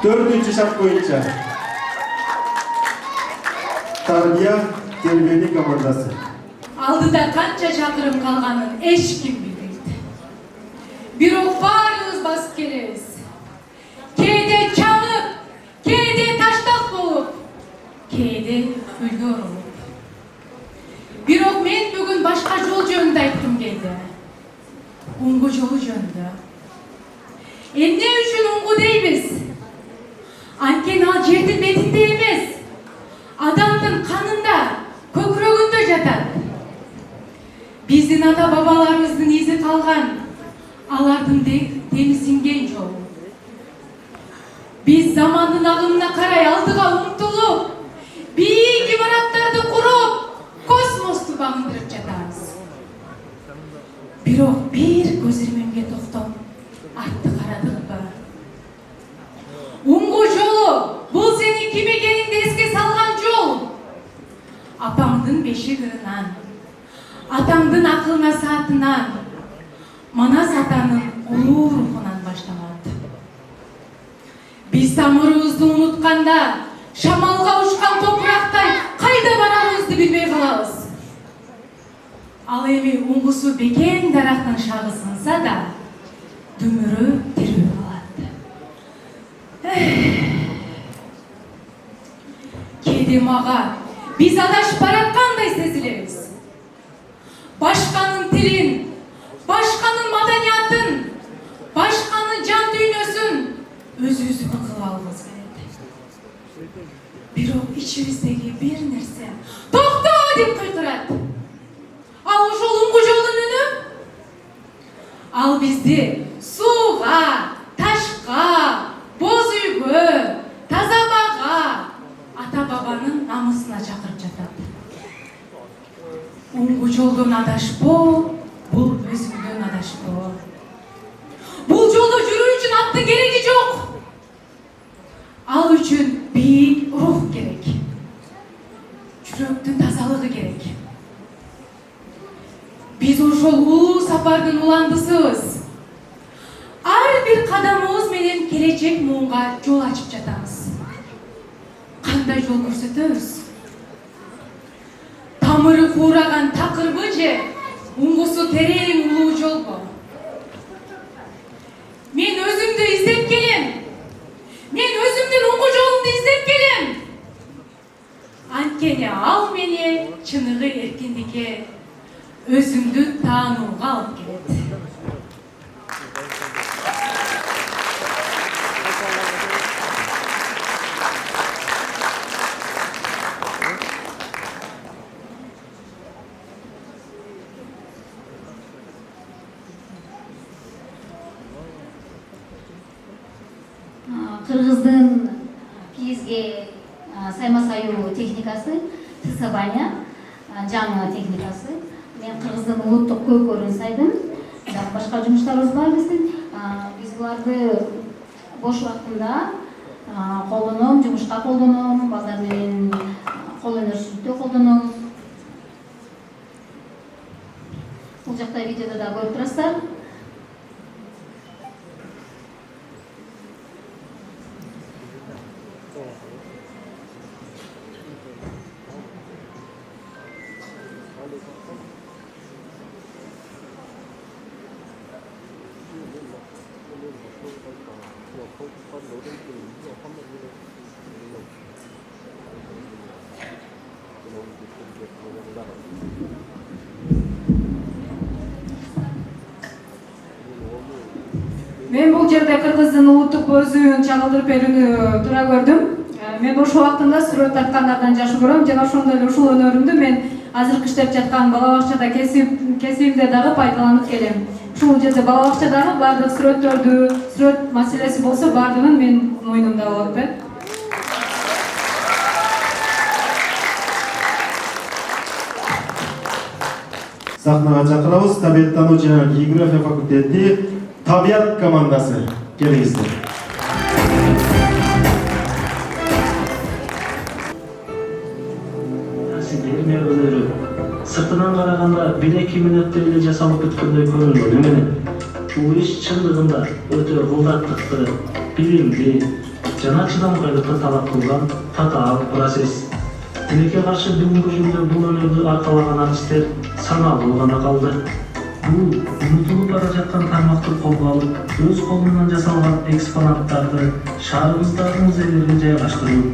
4 шарт боюнча Тарбия Кербени командасы. Алдыда канча чакырым калганын эч ким билбейт. Бирок баарыбыз басып келебиз. Кээде чаңып, кээде таштак болуп, кээде күлгө болуп. Бирок мен бүгүн башка жол жөнүндө айткым келди. Уңгу жолу жөнүндө. Эмне үчүн уңгу дейбиз? Анткени ал жердин бетинде эмес, адамдын канында, көкүрөгүндө жатат. Биздин ата бабаларыбыздын изи калган, алардын дени сиңген жол. Биз замандын агымына карай алдыга умтулуп, бийик имараттарды куруп, космосту багындырып жатабыз. Бирок бир көз ирмемге токтоп, артты карадыкпы? Уңгу жолу, бул сенин ким экениңди эске салган жол. Апаңдын бешик ырынан, атаңдын акыл насаатынан, Манас атанын улуу рухунан башталат. Биз тамырыбызды унутканда, шамалга учкан топурактай кайда барарыбызды билбей калабыз. Ал эми уңгусу бекен дарактын шагы сынса да, дүмүрү тирүү калат. Кээде мага биз адашып бараткандай сезилебиз. Башканын тилин, башканын маданиятын, башканын жан дүйнөсүн өзүбүздүкү кылып алгыбыз келет. Бирок ичибиздеги бир нерсе токто деп кыйкырат. Ал ошол уңгу жолдун үнү. Ал бизди сууга, ташка, боз үйгө, таза абага, ата бабанын намысына чакырып жатат. Уңгу жолдон адашпоо, бул өзүңдөн адашпоо. Бул жолдо жүрүү үчүн аттын кереги жок. Ал үчүн бийик рух керек. Жүрөктүн тазалыгы керек. Биз ошол улуу сапардын уландысыбыз. Ар бир кадамыбыз менен келечек муунга жол ачып жатабыз. Кандай жол көрсөтөбүз? Тамыры куураган такырбы же уңгусу терең улуу жолбу? Мен өзүмдү издеп келем. Мен өзүмдүн уңгу жолумду издеп келем. Анткени ал мени чыныгы эркиндикке, өзүмдү таанууга алып келет. Кыргыздын кийизге сайма саюу техникасы, тысабаня, жаңы техникасы. Мен Кыргыздын улуттук көкөрүн сайдым. башка жумуштарыбыз бар биздин. Биз буларды бош убактымда колдоном, жумушка колдоном, базар менен кол өнөрчүлүктө колдоном. Бул жакта видеодо да көрүп турасыздар. Мен бул жерде кыргыздын улуттук көзүн чагылдырып берүүнү туура көрдүм. Мен бош убактымда сүрөт тарткандардан жакшы көрөм жана ошондой эле ушул өнөрүмдү мен азыркы иштеп жаткан бала бакчада кесибимде дагы пайдаланып келем. Ушул жерде бала бакчадагы баардык сүрөт маселеси болсо баардыгын менин мойнумда болот да. Сахнага чакырабыз табиаттануу жана география факультети Табиат командасы. Келиңиздер. Сиздердин өнөрү сыртынан караганда 1-2 мүнөттө эле жасалып бүткөндөй көрүнгөнү менен бул иш чындыгында өтө кылдаттыкты, билимди жана чыдамкайлыкты талап кылган татаал процесс. Тилекке каршы бүгүнкү күндө бул өнөрдү аркалаган артисттер саналуу гана калды. Бул унутулуп бара жаткан тармакты колго алып, өз колунан жасалган экспонаттарды шаарыбыздагы музейлерге жайгаштыруу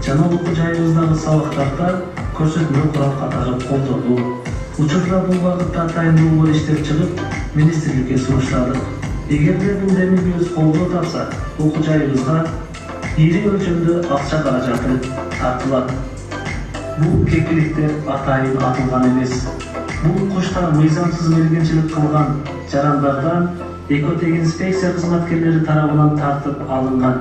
жана окуу жайыбыздагы сабактарда көрсөтмө курал катары колдонуу. Учурда бул багытта атайын долбоор иштеп чыгып, министрликке сунуштадык. Эгерде бул демилгебиз колдоо тапса, окуу жайыбызга ири өлчөмдө акча каражаты тартылат. Бул кекиликтер атайын атылган эмес. Бул кушта мыйзамсыз мергенчилик кылган жарандардан экотег-инспекция кызматкерлери тарабынан тартып алынган.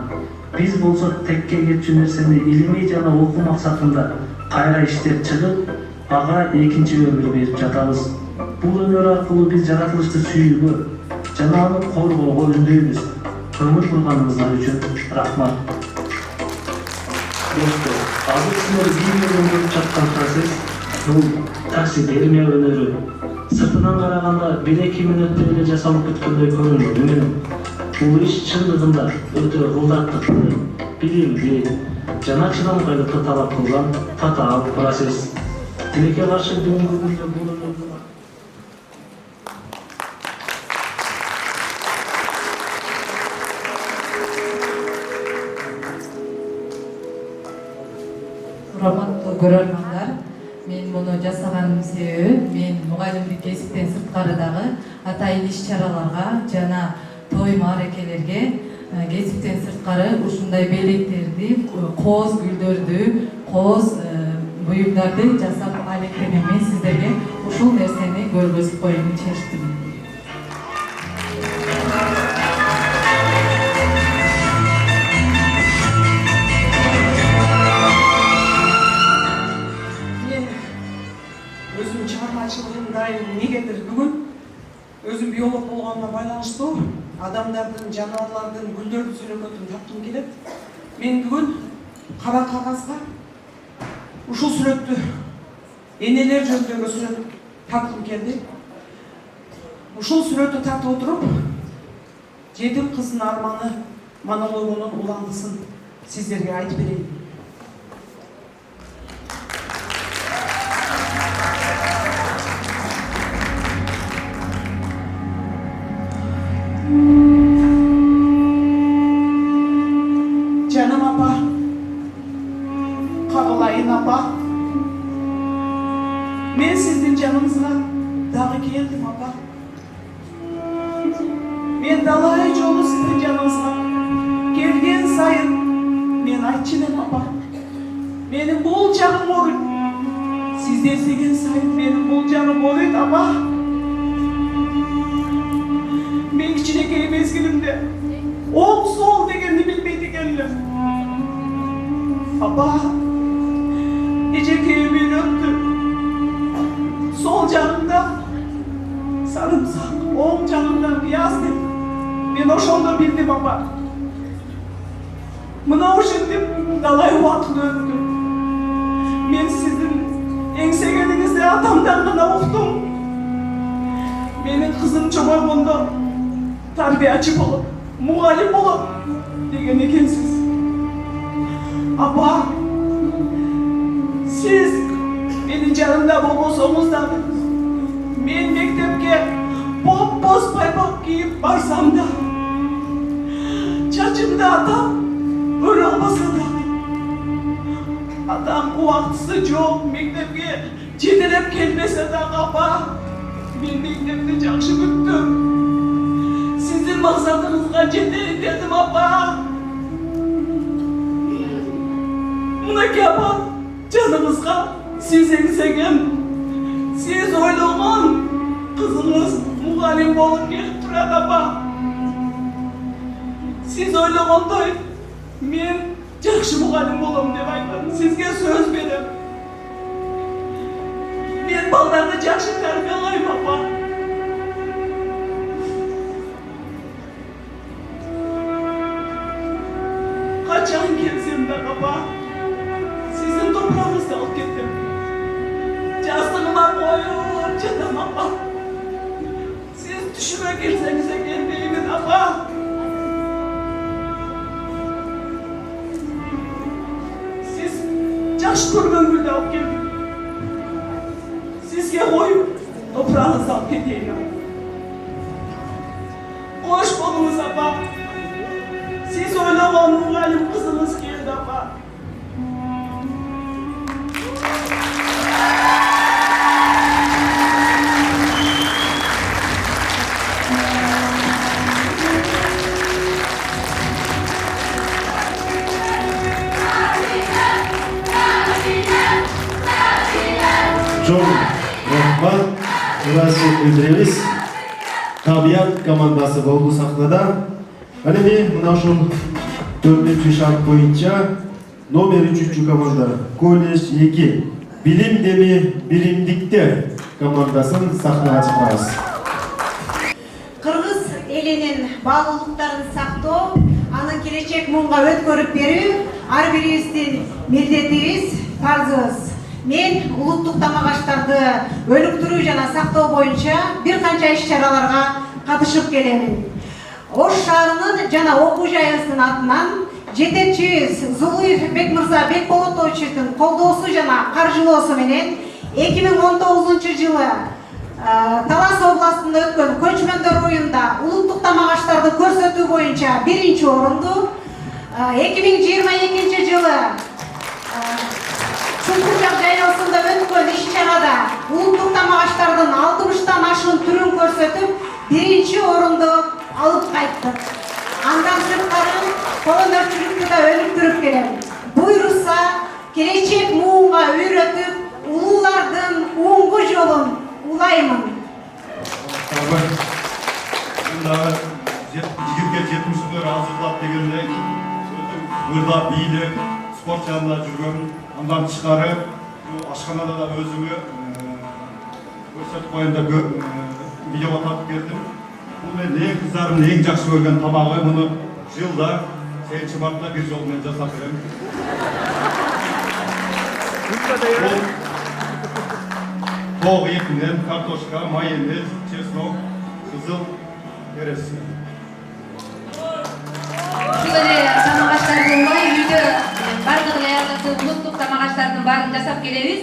Биз болсо текке кетчү нерсени илимий жана окуу максатында кайра иштеп чыгып, ага экинчи өмүр берип жатабыз. Бул өнөр аркылуу биз жаратылышты сүйүүгө жана аны коргоого үндөйбүз. Көңүл бурганыңыздар үчүн рахмат. Азыр силер бийимдерден көрүп жаткан процесс бул таксидермия өнөрү. Сыртынан караганда 1-2 мүнөттө эле жасалып бүткөндөй көрүнгөнү менен бул иш чындыгында өтө кылдаттыкты, билимди жана чыдамкайлыкты талап кылган татаал процесс. Тилекке каршы бүгүнкү күндө бул өнөрдү урматтуу көрөрмандар, мен муну жасаганымдын себеби мен мугалимдик кесиптен сырткарыдагы атайын иш-чараларга жана той маарекелерге кесиптен сырткары ушундай белектерди, кооз гүлдөрдү, кооз буюмдарды жасап алектенем. Мен сиздерге ушул нерсени көргөзүп коеюн чечтим. Негедир бүгүн өзүм биолог болгонума байланыштуу адамдардын, жаныбарлардын, гүлдөрдүн сүрөтүн тапкым келет. Мен бүгүн кара кагазга ушул сүрөттү энелер жөнүндөгү сүрөт тарткым келди. Ушул сүрөттү тартып отуруп, жетим кыздын арманы монологунун уландысын сиздерге айтып берейин. Canım apa, kabılayın apa. Men sizin canınızga dağı geldim apa. Men dalay jolu sizin canınızga gelgen sayın men aytçınım apa. Menin bol canım olur. Siz desegen sayın menin bol canım olur apa. Men kiçinekey mezgilimde oğ sol degenini bilmeydi geldim. Apa, gece keyimi öptü. Sol canımda Sarımsak, oğlum canımdan piyaz dedi. Ben oşonda bildim apa. Mına oşendim, dalay vakit öldüm. Ben sizin engsegeninizde atamdan gana okudum. Benim kızım çoğalığında terbiyaçı bulup, muhalif bulup degen ekensiz. Apa, siz benim canımda bobosunuz da ben mektepke boz paypak giyip barsam da çaçımda atam öyle olmasa da atam o vaktısı çok mektepke cedelep gelmese de apa ben mektepte жақşı büttüm. Sizin maksatınızga cedelip dedim apa. Mınaki apa canınızga siz engsegen siz oylagan kızınız muğalim bolup gelip turat apa. Siz oylaganday men жақшы muğalim bolom dep aytам. Sizge söz berem. Men ballarni жақшы tarbiyalayım apa. Kaçan gelsem de apa. Sizin toprağınızda alıp kettim. Yastığıma koyup canım apa. Siz düşüme girsenize gelmeyimin apa. Siz жақşı көргөн gülde alıp geldim. Sizge koyup toprağınızda alıp keteyim. Hoş bolunuz apa. Siz oylagan muğalim kızınız geldi apa. Çok rahmat, Rasul bildiremiz. Tabiat komandası bu sahnada. Hani mına şu 4. şart boyunca nomer 3. komanda Kolej 2 Bilim Demi Bilimdikte komandasını sahnaya çıkarız. Kırgız elinin bağlılıklarını saktoo, anın gelecek muğga ötkörüp berүү ар бирибиздин милдетибиz, парзыбыз. Men улуттук тамак аштарды өнүктүрүү жана сактоо боюнча бир канча иш-чараларга катышып келемин. Ош шаарынын жана окуу жайыбыздын атынан жетекчибиз Зулуев Бекмырза Бекболотовичтин колдоосу жана каржылоосу менен 2019-жылы Талас областында өткөн көчмөндөр оюнда улуттук тамак аштарды көрсөтүү боюнча 1-орунду, 2022-жылы Чуңкуржак жайлоосунда өткөн иш-чарада улуттук тамак аштардын 60тан ашуун түрүн көрсөтүп 1-орунду алып кайттык. Андан сырткары колөнөрчүлүктү да өнүктүрүп келем. Буйруса келечек муунга үйрөтүп, улуулардын оңгу жолун улаймын. Жигитке 70-жылдар азырлап дегендей, ырда бийлик, спорт жанында жүргөн, андан тышкары ашканада да өзүмө көрсөтүп коеюн деп видеого тартып келдим. Бул менин эң кыздарымдын эң жакшы көргөн тамагы, муну жылда 8-мартта бир жолу мен жасап берем. Тоқ етінен картошка, майонез, чеснок, кызыл берес. Ушул эле тамак аштардын үйдө бардыгын даярдатып, улуттук тамак аштардын баарын жасап келебиз.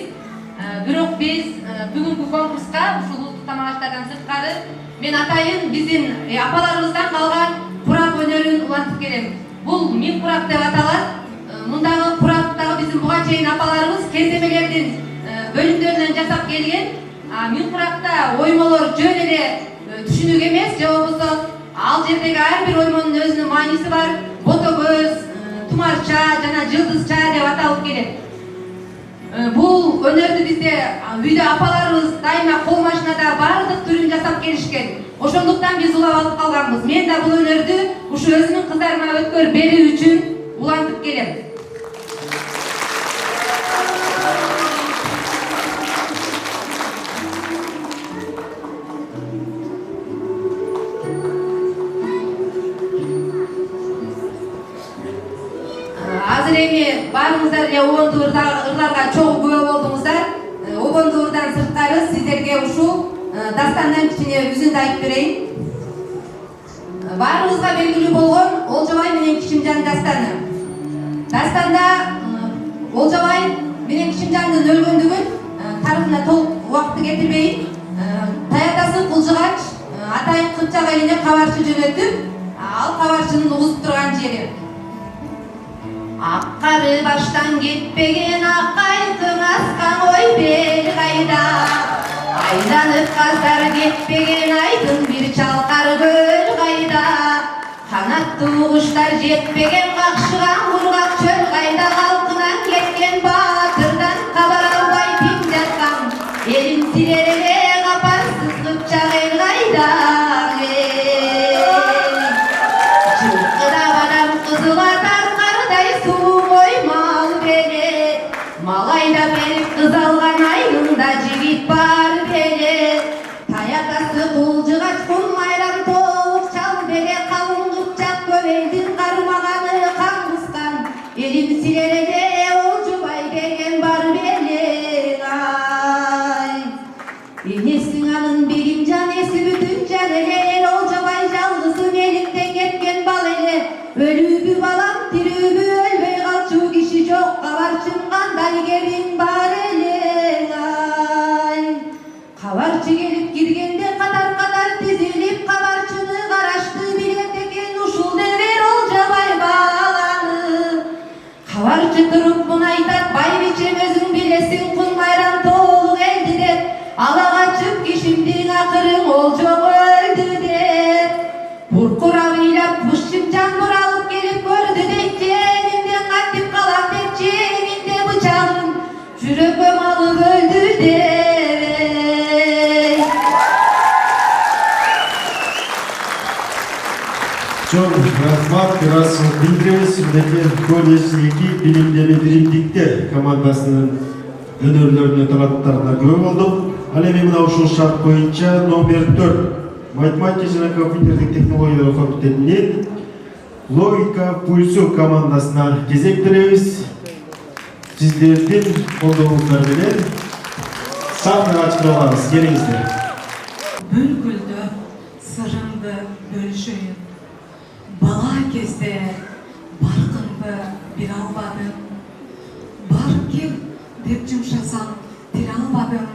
Бирок биз бүгүнкү конкурска ушул улуттук тамак аштардан сырткары мен атайын биздин апаларыбыздан калган курак өнөрүн улантып келем. Бул мин курак деп аталат. Мундагы курактагы биздин буга чейин апаларыбыз кездемелердин бөлүмдөрүнөн жасап келген. Мин куракта оймолор жөн эле түшүнүк эмес, же болбосо ал жердеги ар бир оймонун өзүнүн мааниси бар. Бото көз, тумарча жана жылдызча деп аталып келет. Бул өнөрдү бизде үйдө апаларыбыз дайыма кол машинада баардык түрүн жасап келишкен. Ошондуктан биз улап алып калганбыз. Мен да бул өнөрдү ушу өзүмдүн кыздарыма өткөрүп берүү үчүн улантып келем. Barыңızдар эле обондуу ырларга чогуу күбө болдуңуздар. Обондуу ырдан сырткары сиздерге ушул дастандан кичине үзүндү айтып берейин. Баарыңызга белгилүү болгон Олжобай менен Кичимжан дастаны. Дастанда Олжобай менен Кичимжандын өлгөндүгүн тарыхына толук убакытты кетирбейин. Таятасын кылжыгач атайын Кыпчак элине кабарчы жөнөтүп, ал кабарчынын угузуп турган жери. Аккары баштан кетпеген аккайдың аскан ой бел кайда. Айланып каздар кетпеген айдың бир чалкар көл кайда. Канаттуу куштар жетпеген какшыган кургак чөл кайда. Калкынан кеткен баатырдан кабар албай тим жаткан элин силер эле капарсыз Кыпчак эл кайда. Жылкыда бадам кызыл атар кардай суу мал беле. Малайда берип кыз алган айнында жигит бар беле. Таятасы кулжыгач кун майрам толук чал беле. Калың Кыпчак көп элдин кармаганы кан кускан элим силер эле Олжобай деген бар беле. Энесиң анын Бегимжан эси бүтүн жан эле. Олжобай жалгызым элимде кеткен бал эле. Өлүүбү балам тирүүбү өлбөй калчу киши жок. Кабарчым кандай кебиң бар эле. Кабарчы келип киргенде катар тизилип кабарчыны карашты билет экен ушул дебер Олжобай баланы. Кабарчы туруп муну айтат, байбичем өзүң билесиң кун майрам толук элди деп. Ала качып кишимдин акырың Олжого өлдү деп. Буркурап ыйлап Кичимжан буралып келип көрдү дейт. Жеңимден кантип калам деп жеңимде бычагын жүрөккө малып өлдү деп. Çok rahmat, biraz bildiririz. Sürdeki kolej 2 bilimleri birincilikte komandasının önerilerine talatlarına göre olduk. Alemi mına uşul şart boyunca номер 4 Matematik және компьютерлік технологиялар факультетінен Логика пульсу командасына кезек беребиз. Сиздердин колдооңуздар менен сахнаға чыгып алабыз. Келиңиздер. Бүлгүлдө сырыңды бөлүшөйүн. Бала кезде баркыңды бир албадым. Бар кел деп жумшасам тил албадым.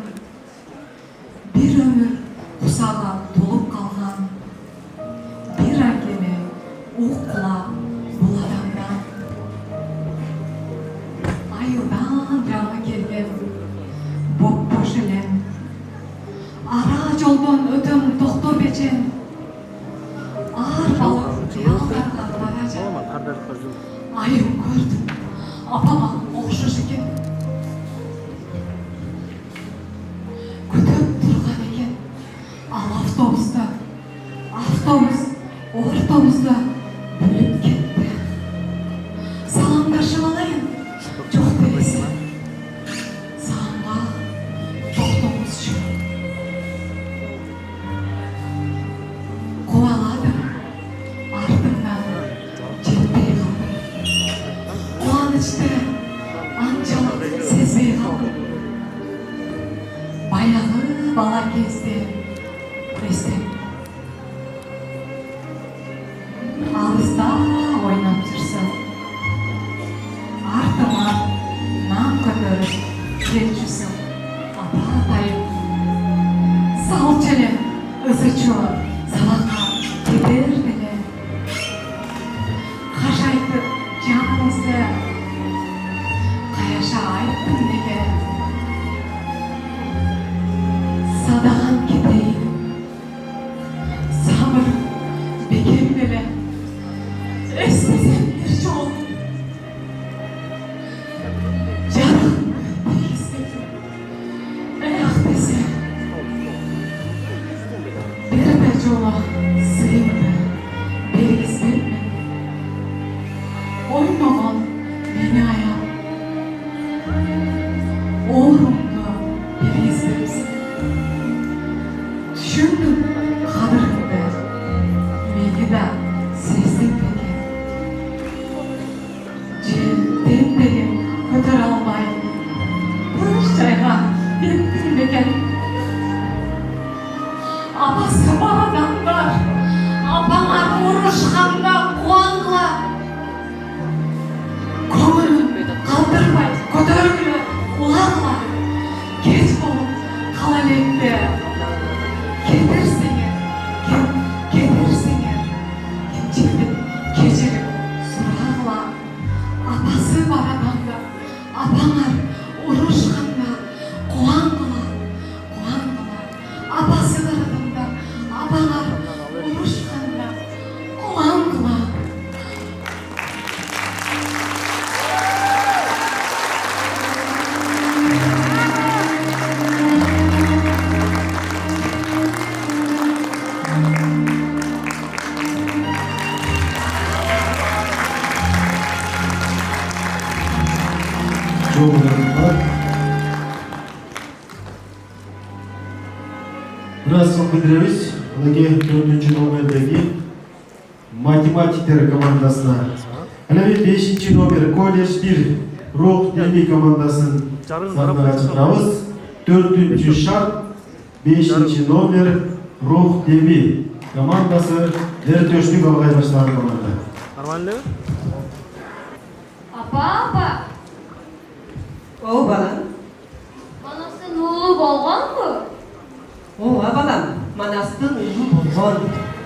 Bir ömür kusağa dolup kalgan. Bir erkeme uğukla buladamdan. Ayıldan cana kelgen bop-boş elem. Ara joldan ötüm doktor beçen. Ağır balık yalgardan baracak. Ayım gördüm. Apama okşuş eken. Күтіп тұрған екен. Ал автобус ортамызда бөліп кетті. Саламдашып алайын, жоқ десе. Саламға тоқтамыз жүр. Қуаладым, артымнан жетпей қалдым. Қуанышты анчалық сезбей қалдым. Баяғы бала кезде естен. Алыста ойнап жүрсің. Артыма нан көтеріп келчүсің. Апа-атайым. Салчелем ызычу салаға кетер деле. Қашайтып жанымызды қаяша айттым неге. Sadahan keteyim, sabır bekim bile, esmesem bir çol. Canım değilsin, ayak desem. Bir de çola sığındı, bir izledim. Oymaman beni ayağım, uğrumda bir izledim. Düşündüm kadırında, beni de sezdim peki. Cildim dedim Apası var adamlar. Apana uğraşkanda kuanla. Көңілін қалдырмай көтерілі ұланла. Кез болып қалалекте. Кетірсеңер, кемшілік кешіріп сұрағыла. Апасы бар адамдар, апаңар ұрышқанда қуанғыла. Апасы бар адамдар, апаңар ұрышқанда қуанғыла. Çok önemli var. Biraz sonra bildiririz. Oradaki 4. nomerdeki matematikler komandasına. Hele 5. nomer kolej 1 Ruh Dili komandasının sahne açıklamamız. 4. şart 5. nomer Ruh Dili komandası Ertöşlük Algay başlayan komanda. Нормально? Apa. О, балам. Manasın oğlu bolğan mı? Ооба балам, Манастын уулу болгон.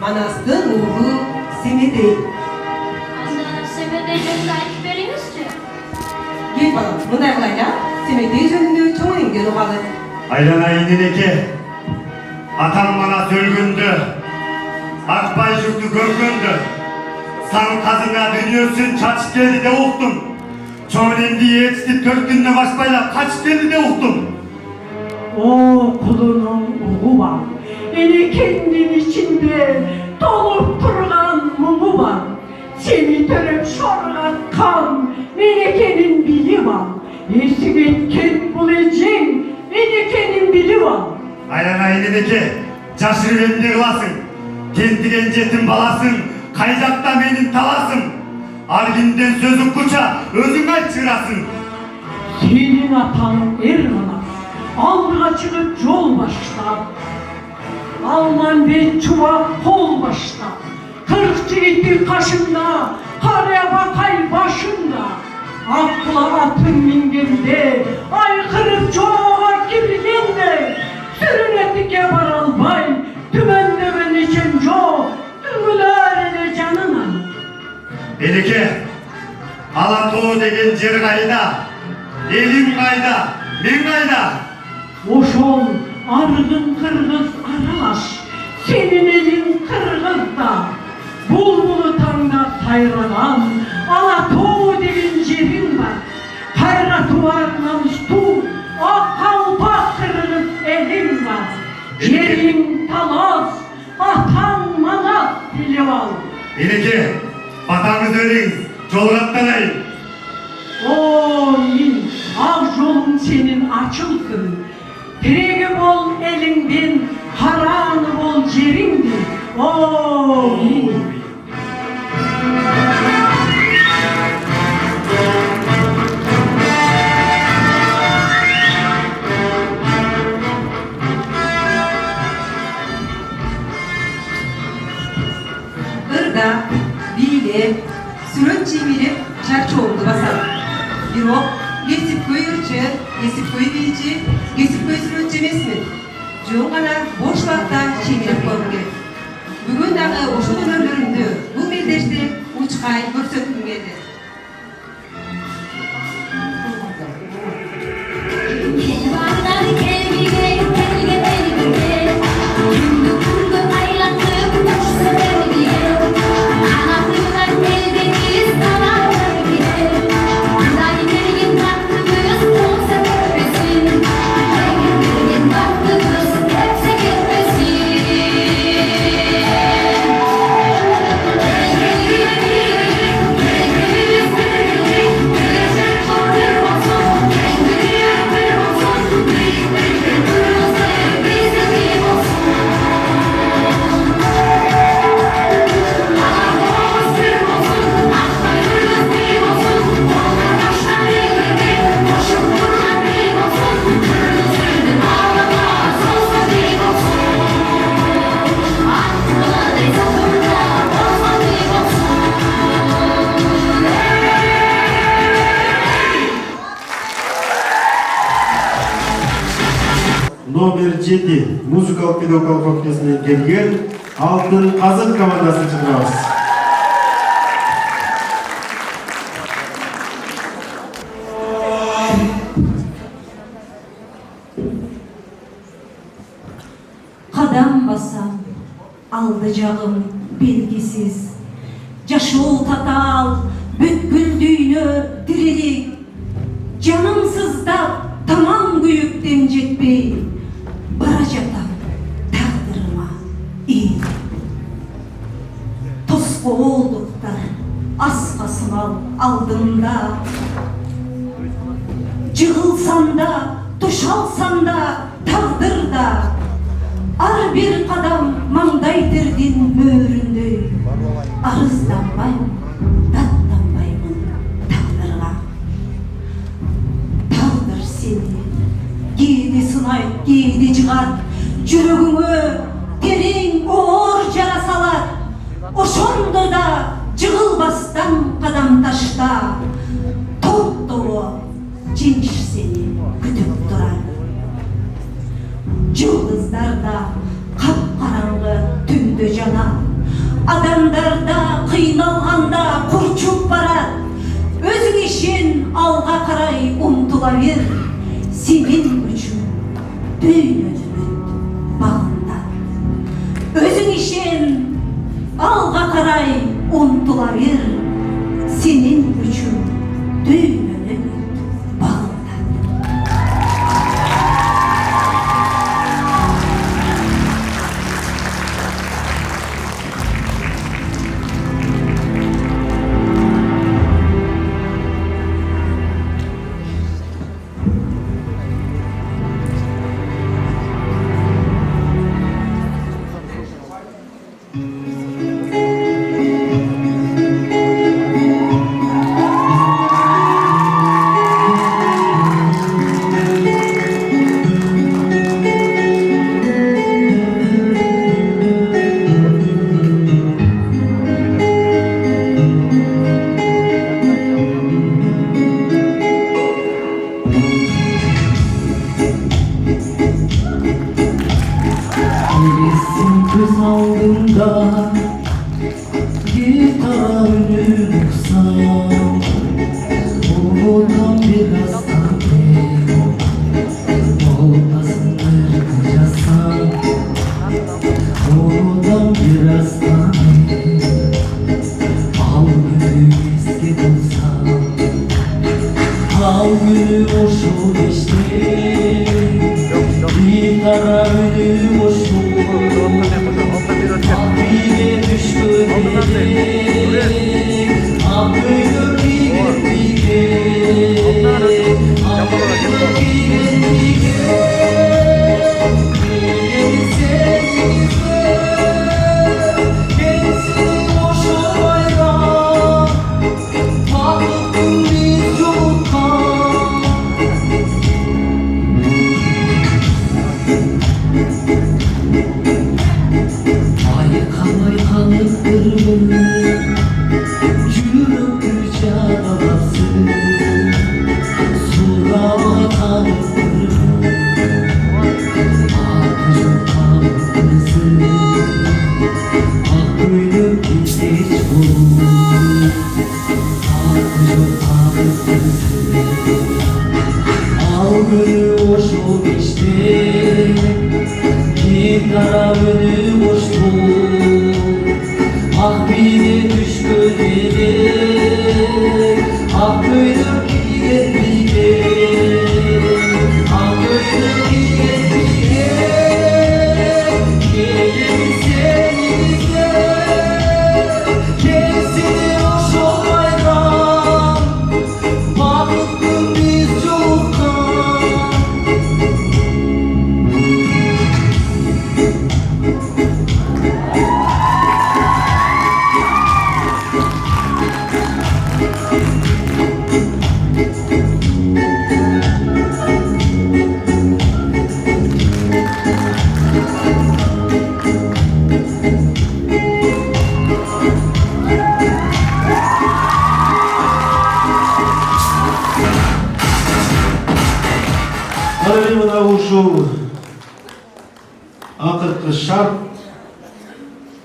Манастын уулу Семедей. Anda Semede jönünde айтып бериңизчи. Кел балам, мындай кылайлы. Семедей жөнүндө чоң эмгек угалы. Aylanay Nineke, atam bana sölgündü, akbay jurtu görgündü. San kazına dönüyorsun çaç geldi de oktum. Çoğunemdi yetişti 4 günde başbayla kaç geldi de oktum. O kulunun uğu var. Eli kendin içinde dolup durgan mumu var. Seni törüp şorgan kan, Melike'nin bili var. Esip etken bulacağım, Melike'nin bili var. Aylanay Nineke, caşırı bemde kılasın. Tentigen jetin balasın, kayacakta benim talasın. Arginden sözü kuça, özüne çırasın. Senin atan Erman'a aldığa çıkıp yol başlar. Alman ve çuva kol başlar. 40 yiğittir kaşında, karaya bakay başında. Akla atın mingende, aykırıp çoğa girgende. Sürünetike varalbay, tümende ben içen jo, tümüler ele canına. Elike, Alatoğu degen jer kayda, elim kayda, men kayda. Oşol argın kırgız aralaş, senin elin kırgızda. Bulbulu tanda sayralan, Alatoğu degen jerin var. Hayratı var namustu, ak kalpak kırgız elim var. Yerin talas, atan manas bilival. Elike, batanız öğrenin, çolgattanayın. Oyin, av yolun senin açılsın. Diregi bol elinden, haranı bol yerinden. Oyin. Irda, biyle, sürün çevirip çarçı oldu basar. Бирок кесипкөй ырчы, кесипкөй бийчи, кесипкөй сүрөтчү эмесмин. Жөн гана бош убакта чемирип коюм керек. Бүгүн дагы ошол өнөрлөрүмдү бул мелдеште учкай көрсөткүм келди. Thank you. 7 музыкалык педагогикалык факультетинен келген Алтын Казык командасын чыгарабыз. Qadam basam, aldı jağım belgisiz. Yaşıl tatal, bütkül düğünü dirilik. Canımsızda tamam güyükten jetpey. Barajatam taqdırıma iyi. Tosku oldukta asqasım aldımda. Jığılsam da, duş alsam da, taqdırda. Ar bir kadam mangdaydirdin möğründe. Arızdanbayım, tattanbayımın taqdırga. Taqdır seni, giydi sınay, giydi jıgat. Jürөгüңө terin oğur jara salar. Oşondo da jığılbastan kadam taşta. Top-dolu jеңиш seni kütüp durar. Yıldızlarda kapkaranlı tümdü cana. Adamlarda kıynalganda kurçup barar. Özün işin alga karay umtulavir. Senin üçün düğünümün bağında. Özün işin alga karay umtulavir. Senin üçün düğünümün bağında.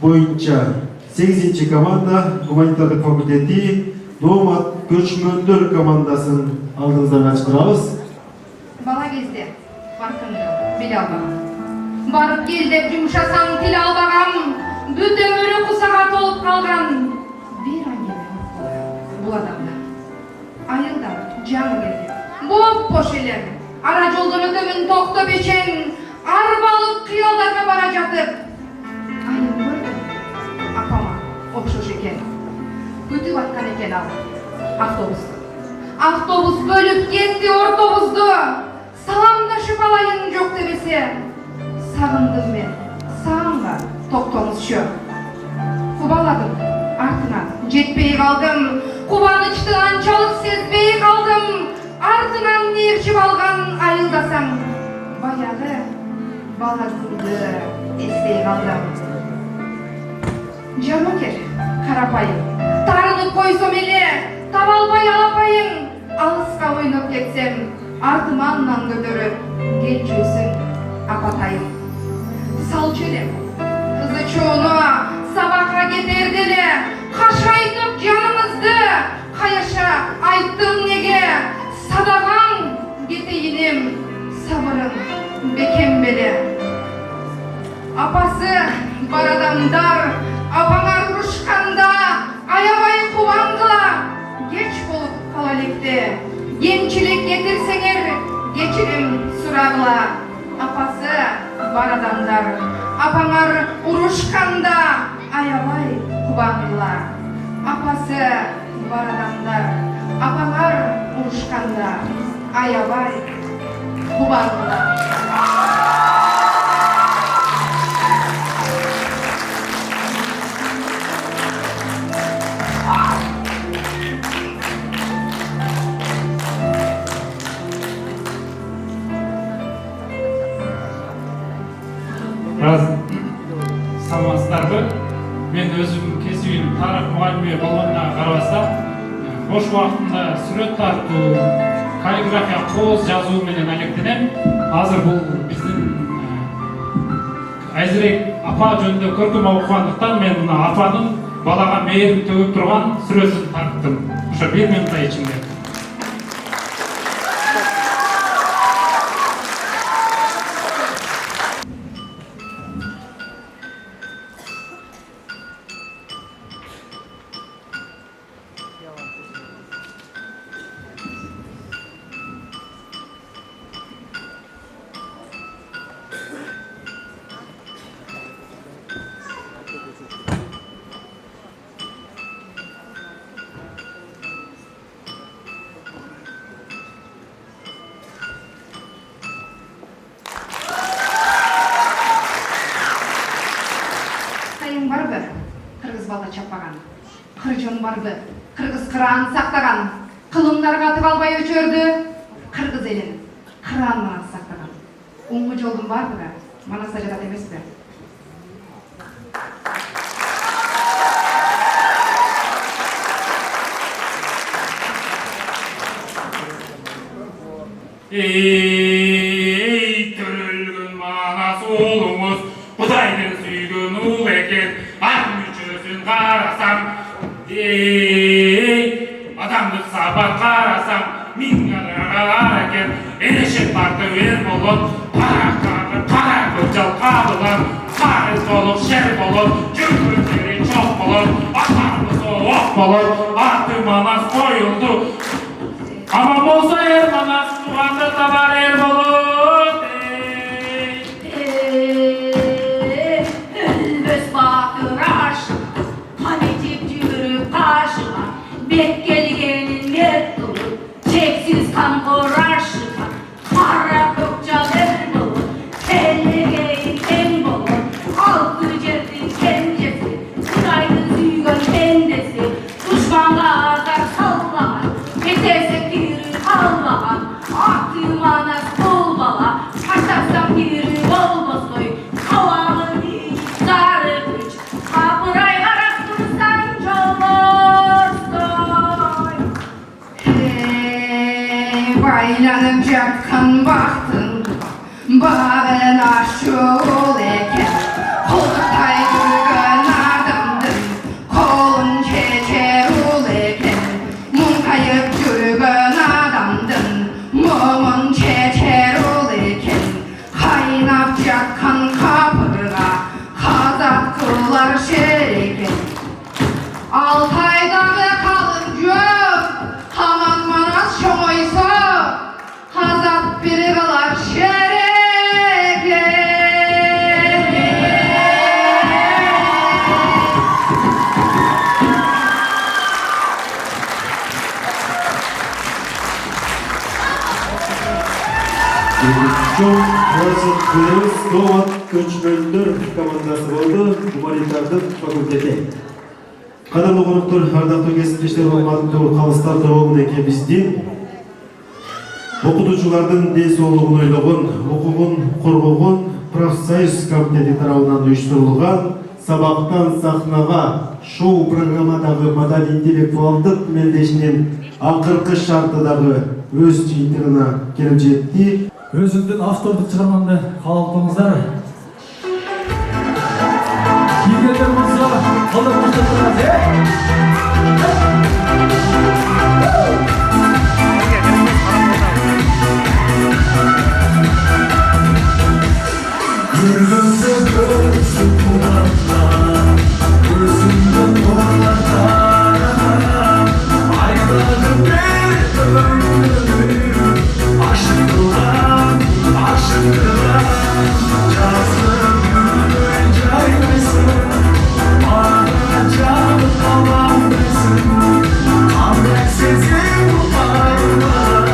боюнча 8 команда гуманитардык факультети Номад көчмөндөр командасын алдыңыздарга чыгарабыз. Бала кезде баркынды биле албагам. Барып кел деп жумшасам тил албагам. Бүт өмүрү кусага толуп калган. Бир аңгеме бул адамда. Айылдан жаңы келди. Боп-бош элем. Ара жолдон өтөмүн токтоп ичен. Арбалык кыялдарга бара жатып. Айым көрдүм. Апама окшош экен. Күтүп аткан экен ал автобусту. Автобус бөлүп кетти ортобузду. Саламдашып алайын жок дебесе. Сагындым мен. Сагынга токтоңузчу. Кубаладым. Артынан жетпей калдым. Кубанычты анчалык сезбей калдым. Артынан нерчип алган айылдасам. Баягы бала күндү эстей калдым. Жармакер, карапайым. Тарынып койсом эле, таба албай алапайым. Алыска ойноп кетсем, артыман көтөрүп, келчүсүң апатайым. Салчу элем, кызы чоону сабакка кетерде эле, кашайтып жанымызды, каяша айттым неге, садаган кетейиним, сабырым бекем беле. Апасы бар адамдар, апаңар урушканда, аябай кубаңгыла, кеч болуп кала электе. Кемчилик кетирсеңер, кечирим сурагыла. Апасы бар адамдар, апаңар урушканда, аябай кубаңгыла. Апасы бар адамдар, апаңар урушканда, аябай кубаңгыла. Раз саламатсыздарбы? Мен өзім кесибим тарых мугалими болгонуна карабастан, бош убактымда сүрөт тартуу, каллиграфия кооз жазуу менен алектенем. Азыр бул биздин азырээк апа жөнүндө көркөм окугандыктан мен мына апанын балага мээрин төгүп турган сүрөтүн тарттым. Ошо 1 минутта ичинде. Барбы, кыргыз балда чаппаган. Кыржың барбы, кыргыз кыраан сактаган. Кылымдарга тыгалбай өчөрдү, кыргыз элин кыраанынан сактаган. Оңго жолдун бардыгы мана сажадат эмеспи? Ey төрөлгөн мана сулуңуз, Кудайдын сүйгөн ул экен, ак мүчөсүн карасам, адамдык сабат карасам, миңгалар экен, эрешек тартып эр болот, кара көчал кабылар, карыз болуп шер болот, жүргүндөрү чок болот, атарбысы ок болот, аты манас коюлду. Ama bolsa er manas, tuğandı tabar er bolot. Ölböz bakır aşık, hanecip yürüp karşıma, bek gelgenin net dolu, çeksiz kan koraşık, kara kökçal er dolu, tellegeyin en bolu, altı cerdin kencesi, kıraydın züygön kendesi, düşmanla azar sallama, keserse kiri kalmağa, aktı manas bol bala, kaçarsam kiri bol bostoy, havalı bir sarı güç, kapıray araktırsan çolbostoy. Baylanıp yakkan baktın, bağına şul eken, koltukay gürgün Dağlar şereke Altaydağı kalın gök Haman manas şoğuysa Hazat biri kalar şereke Çok Fransız Doğat Göçmenler komandası oldu. Humanitardık fakülteti. Kadırlı konuklar, ardaqlı kesipleşler olmadığı kalıstar doğumunu eke bizden. Okutuculardan денсаулығын ойлаған, оқуын қорғаған профсоюз комитеті тарауынан ұйыштырылған сабақтан сахнаға шоу программадағы модель интеллектуалдық мелдешінен ақырқы шартыдағы өз жиынтығына келіп жетті. Өзімдің автордық шығармамды қалаптыңыздар. Кигендер болса, қалып мұстатыңыз, Gözümde gözüm kulaklar, gözümde oralar, aylarım bir ömrüm, aşkılar, yazdım gülün caymasın, bana canım kalamazsın, kamber sezim aylar.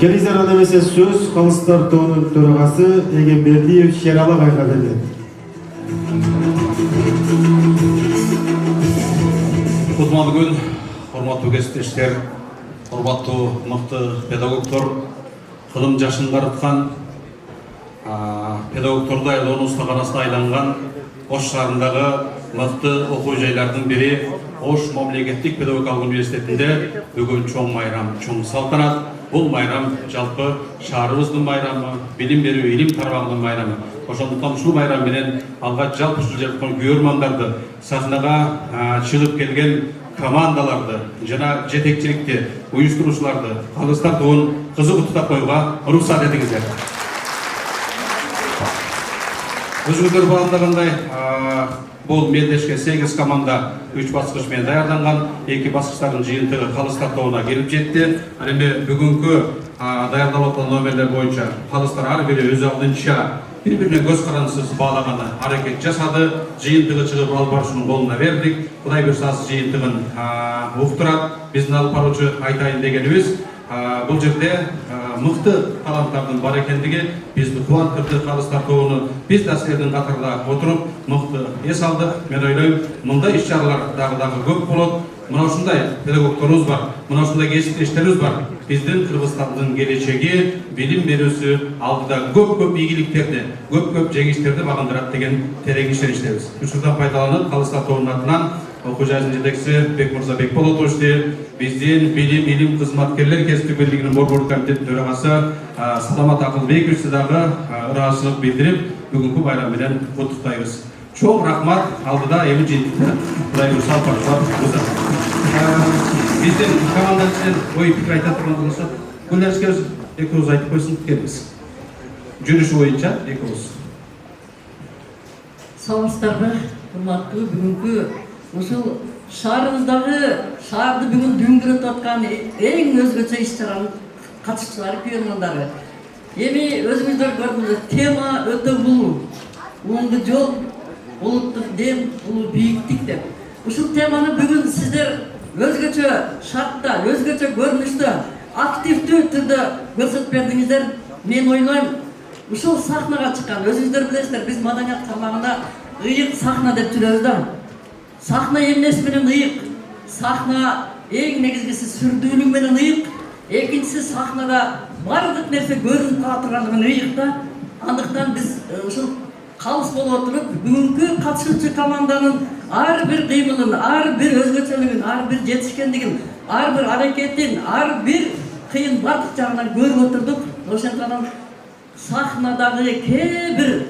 Келесі ранамесе сөз Қалыстар тобының төрағасы Егенбердиев Шералы Байға берді. Құтмалы күн, құрметті кесіптештер, құрметті мықты педагогтар, қылым жашын қарытқан, педагогторда айлығын ұстағанасына айланған, Ош шарындағы мықты оқу жайлардың бірі Ош мамлекеттик педагогикалык университетинде бүгүн чоң майрам, чоң салтанат. Бул майрам жалпы шаарыбыздын майрамы, билим берүү, илим тармагынын майрамы. Ошондуктан ушул майрам менен алга жалпы ушул жаткан көрөрмандарды, сахнага чыгып келген командаларды жана жетекчиликти, уюштуруучуларды, калыстар тобун кызык тута коюуга уруксат этиңиздер. Өзүңүздөр баяндагандай, бул мелдешке 8 команда 3 баскыч менен даярданган, 2 баскычтардын жыйынтыгы калыстар тобуна келип жетти. Ал эми бүгүнкү даярдалып аткан номерлер боюнча калыстар ар бири өз алдынча бири-бирине көз карандысыз баалаганы аракет жасады. Жыйынтыгы чыгып алып баруучунун колуна бердик. Кудай буйрса жыйынтыгын уктурат. Биздин алып баруучу айтайын дегенибиз, бул жерде мыкты таланттардын бар экендиги бизди кубандырды. Калыстар тобуну биз да силердин катарында отуруп мыкты эс алдык. Мен ойлойм, мындай иш-чаралар дагы көп болот. Мына ушундай педагогторубуз бар, мына ушундай кесиптештерибиз бар. Биздин Кыргызстандын келечеги, билим берүүсү алдыда көп ийгиликтерди, көп жеңиштерди багындырат деген терең ишеничтебиз. Ушундан пайдаланып, Калыстар тобунун атынан окуу жайдын жетекчиси Бекмырза Бекболотовичти, биздин билим илим кызматкерлер кесиптик бирлигинин борбордук комитетинин төрагасы Саламат Акылбековичти дагы ыраазычылык билдирип, бүгүнкү байрам менен куттуктайбыз. Чоң рахмат, алдыда эми жыйынтыкты Кудай буйрса алып барышат. Биздин команда ичинен ой пикир айта турган болсо, Гүлнарскер экөөбүз айтып койсун келебиз. Жүрүшү боюнча экөөбүз. Саламатсыздарбы, урматтуу бүгүнкү ушул шаарды бүгүн дүңгүрөтүп аткан эң өзгөчө иш-чаранын катышчылары, көрөрмандары. Эми өзүңүздөр көрдүңүздөр, тема өтө улуу. Улуу жол, улуттук дем, улуу бийиктик деп. Ушул теманы бүгүн сиздер өзгөчө шартта, өзгөчө көрүнүштө, активдүү түрдө көрсөтүп бердиңиздер. Мен ойлойм, ушул сахнага чыккан, өзүңүздөр билесиздер, биз маданият тармагында ыйык сахна деп жүрөбүз да. Сахна эмнеси менен ыйык? Сахна эң негизгиси сүрдүүлүк менен ыйык, экинчиси сахнада бардык нерсе көрүнүп кала турганы менен ыйык да. Андыктан биз ушул калыс болуп отуруп, бүгүнкү катышуучу команданын ар бир кыймылын, ар бир өзгөчөлүгүн, ар бир жетишкендигин, ар бир аракетин, ар бир кыйын бардык жагынан көрүп отурдук. Ошондуктан сахнадагы кээ бир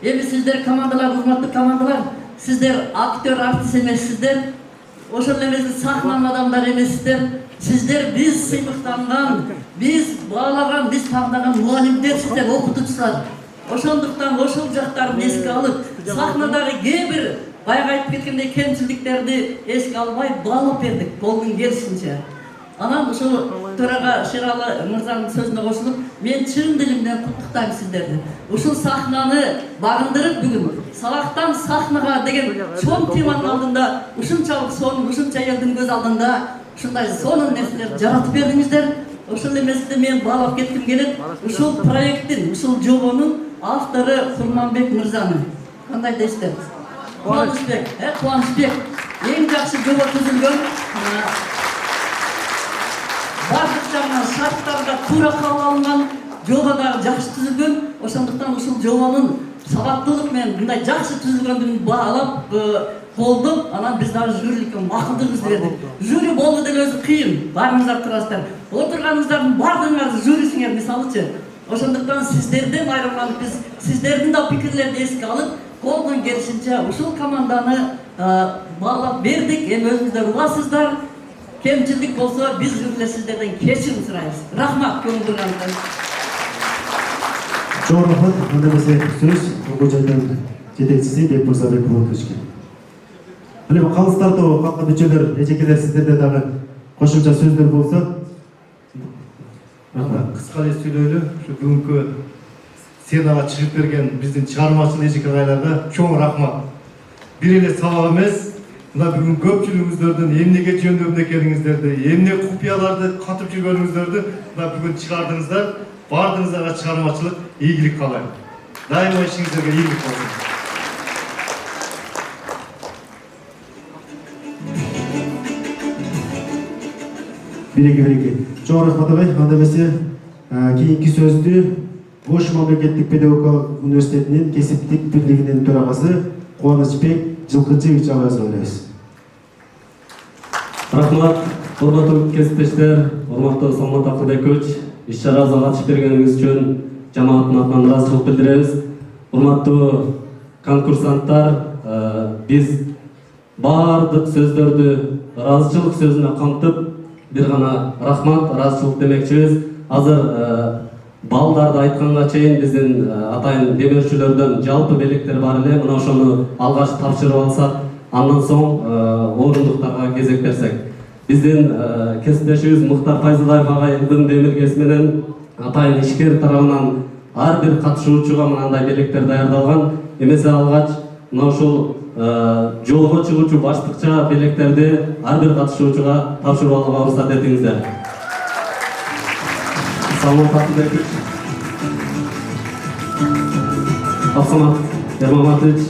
эми сиздер командалар, урматтуу командалар, сиздер актер, артист эмессиздер. Ошол эле сахнанын адамдары эмессиздер. Сиздер биз сыймыктанган, биз баалаган, биз тандаган мугалимдерсиздер, окутуучулар. Ошондуктан ошол жактарын эске алып, сахнадагы кээ бир баягы айтып кеткендей кемчиликтерди эске албай баалап бердик колдун келишинче. Анан ушул төрага Шералы мырзанын сөзүнө кошулуп, мен чын дилимден куттуктайм сиздерди. Ушул сахнаны багындырып бүгүн сабактан сахнага деген чоң теманын алдында ушунчалык сонун, ушунча элдин көз алдында ушундай сонун нерселерди жаратып бердиңиздер. Ошол эмесинде мен баалап кетким келет. Ушул проекттин, ушул жобонун автору Курманбек мырзаны. Кандай дейсиздер? Кубанычбек. Эң жакшы жобо түзүлгөн. Бардык жагынан шарттарга туура кабыл алынган, жобо дагы жакшы түзүлгөн. Ошондуктан ушул жобонун сабаттуулук менен мындай жакшы түзүлгөндүгүн баалап, колдоп, анан биз дагы жюриликке макулдугубузду бердик. Жюри болуу деле өзү кыйын. Баарыңыздар турасыздар. Отурганыңыздардын бардыгыңар жюрисиңер мисалычы. Ошондуктан сиздерден айрылганып биз сиздердин да пикирлерди эске алып, колдон келишинче ушул команданы баалап бердик. Эми өзүңүздөр уласыздар. Кемчилдик болсо биз жюрилер сиздерден кечирим сурайбыз. Рахмат көңүл бурганыңыздар. Чоң рахмат. Анда эмесе сөз окуу жайдын жетекчиси Бекмырза Бекболотовичке. Эми калыстар тобу калкан мүчөлөр, эжекелер сиздерде дагы кошумча сөздөр болсо. Кыска эле сүйлөйлү, ушу бүгүнкү сценага чыгып берген биздин чыгармачыл эжеке агайларга чоң рахмат. Бир эле сабак эмес, мына бүгүн көпчүлүгүңүздөрдүн эмнеге жөндөмдө экениңиздерди, эмне купуяларды катып жүргөнүңүздөрдү мына бүгүн чыгардыңыздар. Бардыгыңыздарга чыгармачылык ийгилик каалайм. Дайыма ишиңиздерге ийгилик болсун. Биреги. Чоң рахмат агай. Анда эмесе кийинки сөздү Ош мамлекеттик педагогикалык университетинин кесиптик бирлигинин төрагасы Кубанычбек Жылкычевич агайга беребиз. Рахмат, урматтуу кесиптештер, урматтуу Салмат Акылбекович, иш-чарабызга катышып бергениңиз үчүн жамааттын атынан ыраазычылык билдиребиз. Урматтуу конкурсанттар, биз баардык сөздөрдү ыраазычылык сөзүнө камтып, бир гана рахмат, ыраазычылык демекчибиз. Азыр балдарды айтканга чейин биздин атайын демөөрчүлөрдөн жалпы белектер бар эле. Мына ошону алгач тапшырып алсак, андан соң орундуктарга кезек берсек. Биздин кесиптешибиз Муктар Файзуллаев агайдын демилгеси менен атайын ишкер тарабынан ар бир катышуучуга мынандай белектер даярдалган. Эмесе алгач мына ушул жолго чыгуучу баштыкча белектерди ар бир катышуучуга тапшырып алууга уруксат этиңиздер. Салмат Акылбекович, Абсамат Ермаматович,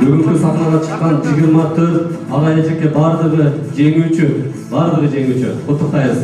бүгүнкү сахнага чыккан 24 агай эжеке бардыгы жеңүүчү. Куттуктайбыз.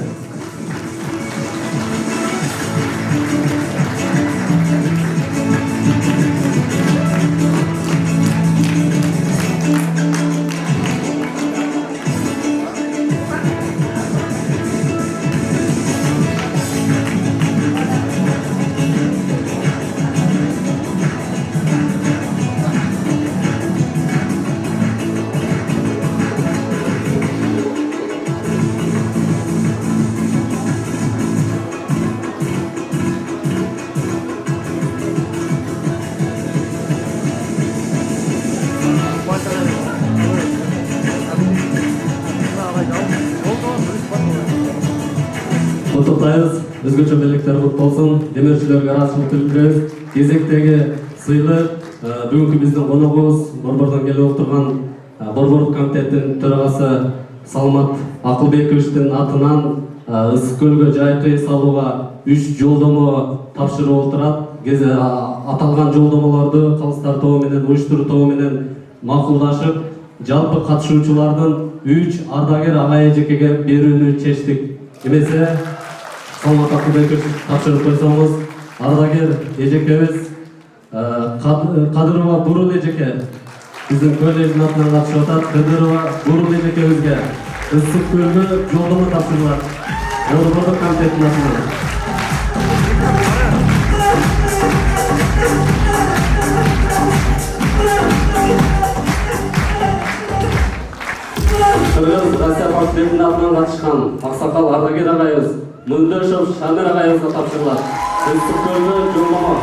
Куттуктайбыз. Өзгөчө белектер кут болсун. Демөөрчүлөргө ыраазычылык билдиребиз. Кезектеги сыйлык бүгүнкү биздин коногубуз Борбордон келип отурган Борборлук комитеттин төрагасы Салмат Акылбековичтин атынан Ысык көлгө жайкы салууга 3 жолдомо тапшырып отурат. Аталган жолдомолорду калыстар тобу менен, уюштуруу тобу менен макулдашып, жалпы катышуучулардын 3 ардагер агай эжекеге берүүнү чечтик. Эмесе Салмат Акылбекович тапшырып койсоңуз, ардагер эжекебиз Кадырова Бурул эжеке биздин коллеждин атынан катышып атат. Кадырова Бурул эжекебизге Ысык көлгө жолдомо тапшырылат. Борборлук комитеттин атынан. Кыргыз Россия партиятынын атынан катышкан аксакал ардагер агайыбыз Мөндөшов Шамир агайыбызга тапшырылат. Ысык көлгө жолдомо.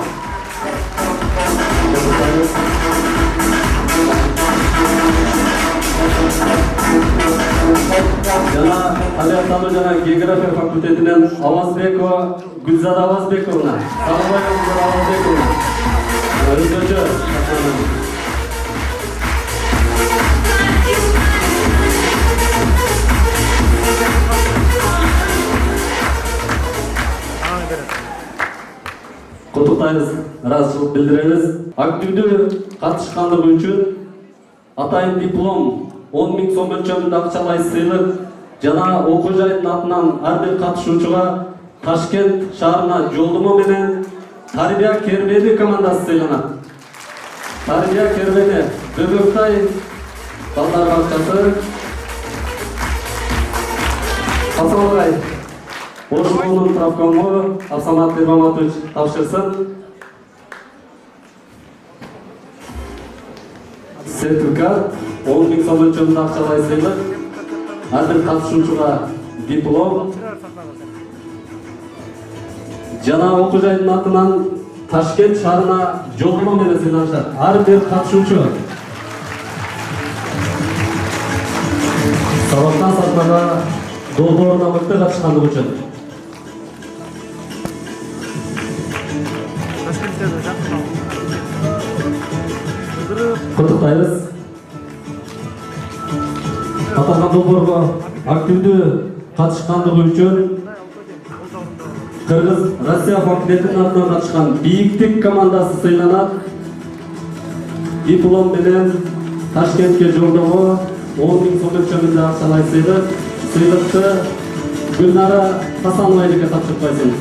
Жана Табиаттануу жана география факультетинен Авазбекова Гүлзада Авазбековна, Салбаева Гүлзада Авазбековна. Өзгөчө куттуктайбыз, ыраазычылык билдиребиз. Активдүү катышкандыгы үчүн атайын диплом, 10 000 сом мөлчөрүндө акчалай сыйлык жана окуу жайдын атынан ар бир катышуучуга Ташкент шаарына жолдомо менен Тарбия Кербени командасы сыйланат. Тарбия Кербени Бөбөктай балдар бакчасы Асалбай Ошмонун правкому Абсамат Ермаматович тапшырсын. Сертификат 10 000 сом мөлчөрүндө акчалай сыйлык, ар бир катышуучуга диплом жана окуу жайдын атынан Ташкент шаарына жолдомо менен сыйланышат. Ар бир катышуучу сабактан сатмага долбооруна мыкты катышкандыгы үчүн. Куттуктайбыз. Аталган долбоорго активдүү катышкандыгы үчүн Кыргыз Россия факультетинин атынан катышкан Бийиктик командасы сыйланат. Диплом менен Ташкентке жолдомо 10 000 сом мөлчөрүндө акчалай сыйлык. Сыйлыкты Гүлнара Хасанова эжеке тапшырып койсун.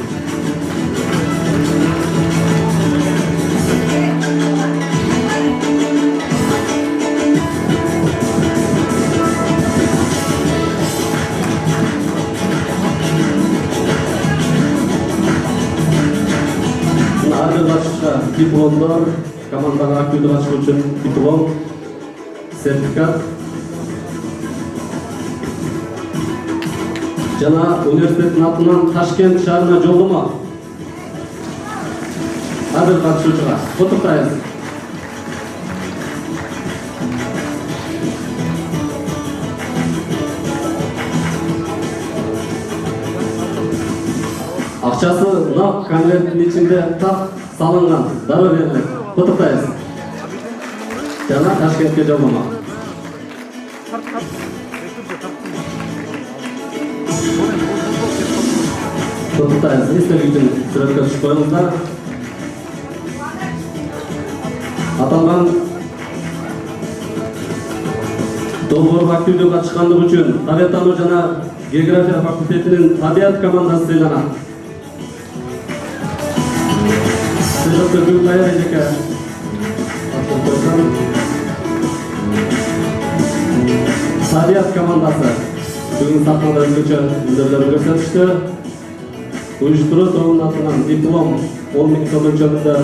дипломдор, командаға активдік ашқы үшін диплом, сертификат, жана университеттин атынан Ташкент шаарына жолдомо. Ар бир катышуучуга куттуктайбыз. Акчасы нак конверттин ичинде так салынган, дароо берилет. Куттуктайбыз. Жана Ташкентке жолдомо. Куттуктайбыз. Эстелик үчүн сүрөткө түшүп коюңуздар. Аталган долбоорго активдүү катышкандыгы үчүн табиаттануу жана география факультетинин табият командасы сыйланат. Сыйлыкты Гүлкая эжеке табият командасы бүгүн сахнада өзгөчө өнөрлөрүн көрсөтүштү. Уюштуруу тобунун атынан диплом 10 000 сом өлчөмүндө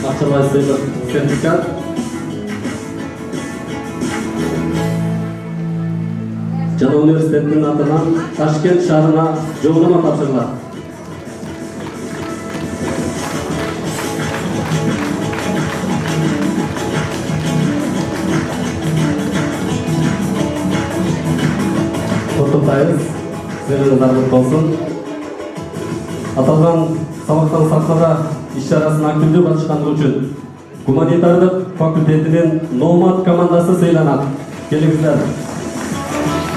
акчалай сыйлык сертификат. Жана университеттин атынан Ташкент шаарына жолдомо тапшырылат. Куттуктайбыз. Сыйлыгыңыздар куту болсун. Аталган сабактан сахнада иш-чарасына активдүү катышкандыгы үчүн гуманитардык факультетинин Номад командасы сыйланат. Келиңиздер.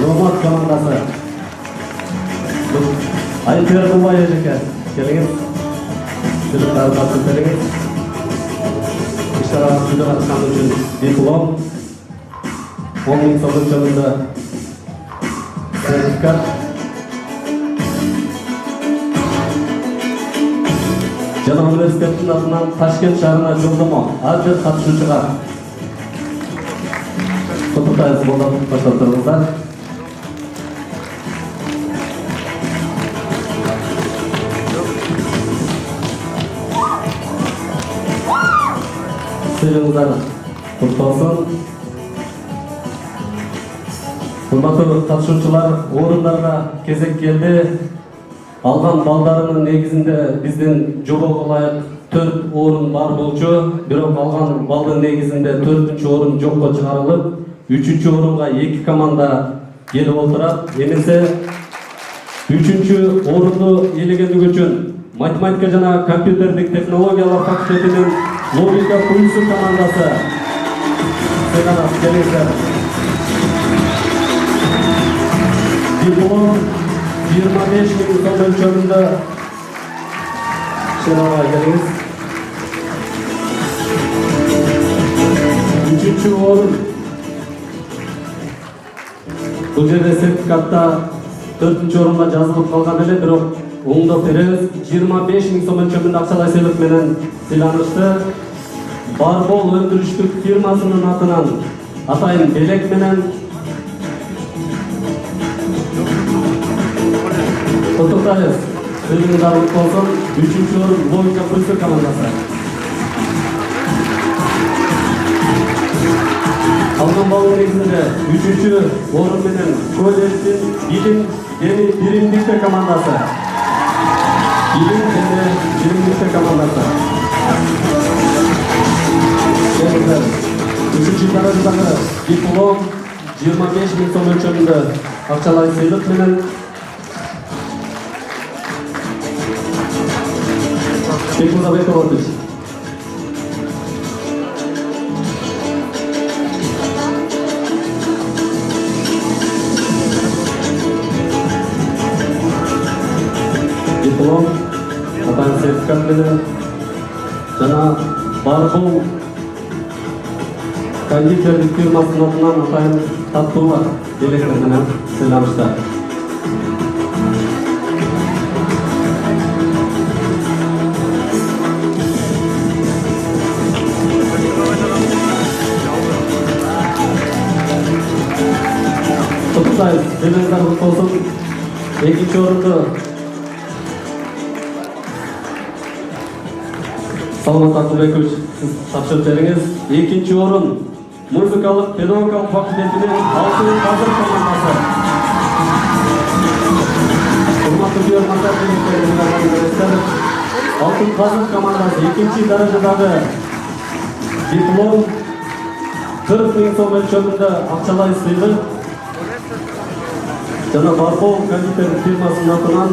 Номад командасы. Айпер Булай эжеке, келиңиз. Сыйлыктарды тапшырып бериңиз. Иш-чарага активдүү катышкандыгы үчүн диплом 10 000 сом өлчөмүндө сертификат. Жана университеттин атынан Ташкент шаарына жолдомо ар бир катышуучуга куттуктайбыз. Колдоп баштап туруңуздар. Сыйлыгыңыздар куту болсун. Урматтуу катышуучулар, орундарга кезек келди. Алган балдарынын негизинде биздин жобого ылайык 4 орун бар болчу. Бирок алган балдын негизинде 4-чү орун жокко чыгарылып, 3-чү орунга 2 команда келип отурат. Эмесе 3-чү орунду ээлегендиги үчүн математика жана компьютердик технологиялар факультетинин логика пульсу командасы сыйланат. Келиңиздер. Диплом 25 000 сом өлчөмүндө шарага келиңиз. 3-чү орун. Бул жерде сертификатта 4-чү орунга жазылып калган эле, бирок оңдоп беребиз. 25 000 сом өлчөмүндө акчалай сыйлык менен сыйланышты. Барбол өндүрүштүк фирмасынын атынан атайын белек менен куттуктайбыз. Сыйлыгыңыздар куту болсун. 3-чү орун логика пульсу командасы. Алган балдын негизинде 3-чү орун менен колледждин билим жана биримдикте командасы. Билим жана биримдикте командасы. 3-чү даражадагы диплом 25 000 сом өлчөмүндө акчалай сыйлык менен Бекмурза Бекмуратович. Диплом, атайын сертификат менен жана Барбол кондитердик фирмасынын атынан атайын таттуулар белектер менен сыйланышты. Sığınızlar kutlu olsun. 2-ci orundu Саламат Акылбекович, сиз тапшырып бериңиз. Экинчи орун музыкалык педагогикалык факультетинин Алтын Казыр командасы. Урматтуу күйөрмандар, Алтын Казыр командасы экинчи даражадагы диплом 40 000 сом мөлчөрүндө акчалай сыйлык жана Барбол кондитер фирмасынын атынан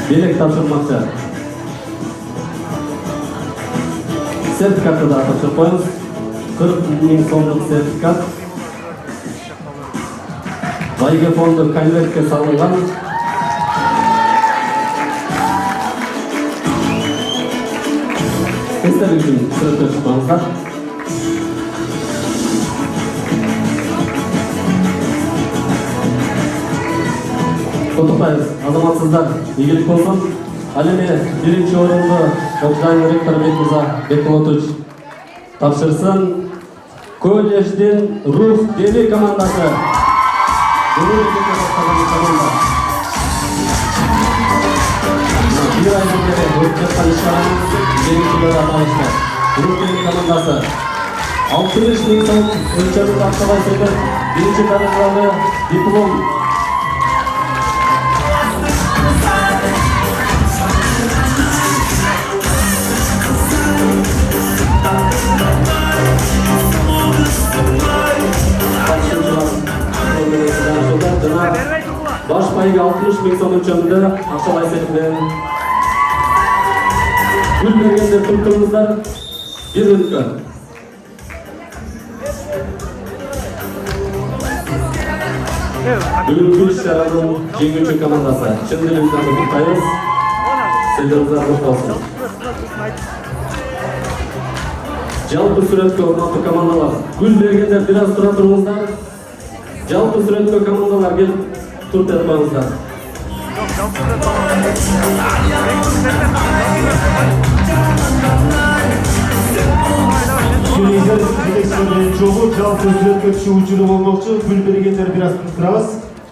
белек тапшырмакчы. Сертификатты да тапшырып коюңуз. 40 000 сомдук сертификат. Байге фонду конвертке салынган. Эстелик үчүн сүрөткө чыкпаңыздар. Кутуктайбыз, азаматсыздар, ийгилик болсун. Ал эми биринчи орунду Окжайын ректор Бекболотович тапшырсын. Колледждин Рух Дели командасы. Bir aydan beri өтіп жатқан іс-шарамыз жеңімпаздарды аталышты. Рух Дели командасы 60 000 сом мөлшерінде ақшалай сыйлық, бірінші даражалы диплом. Баш пайга 60 000 сом мөлшерінде ақшалай сыйлықпен гүл бергендер топтырыңыздар. Bir өткөн. Бүгүнкү иш-чаранын жеңүүчү командасы. Чын дилимизден куттуктайбыз. Сыйлыгыңыздар куту болсун. Жалпы сүрөткө урматтуу командалар, гүл бергендер бир аз тура туруңуздар. Жалпы сүрөткө командалар келип туруп берип коюңуздар. Журналистер жетекчилеринин жолу жалпы сүрөткө чыгуу учуру болмокчу. Гүл бергендер бир аз турабыз.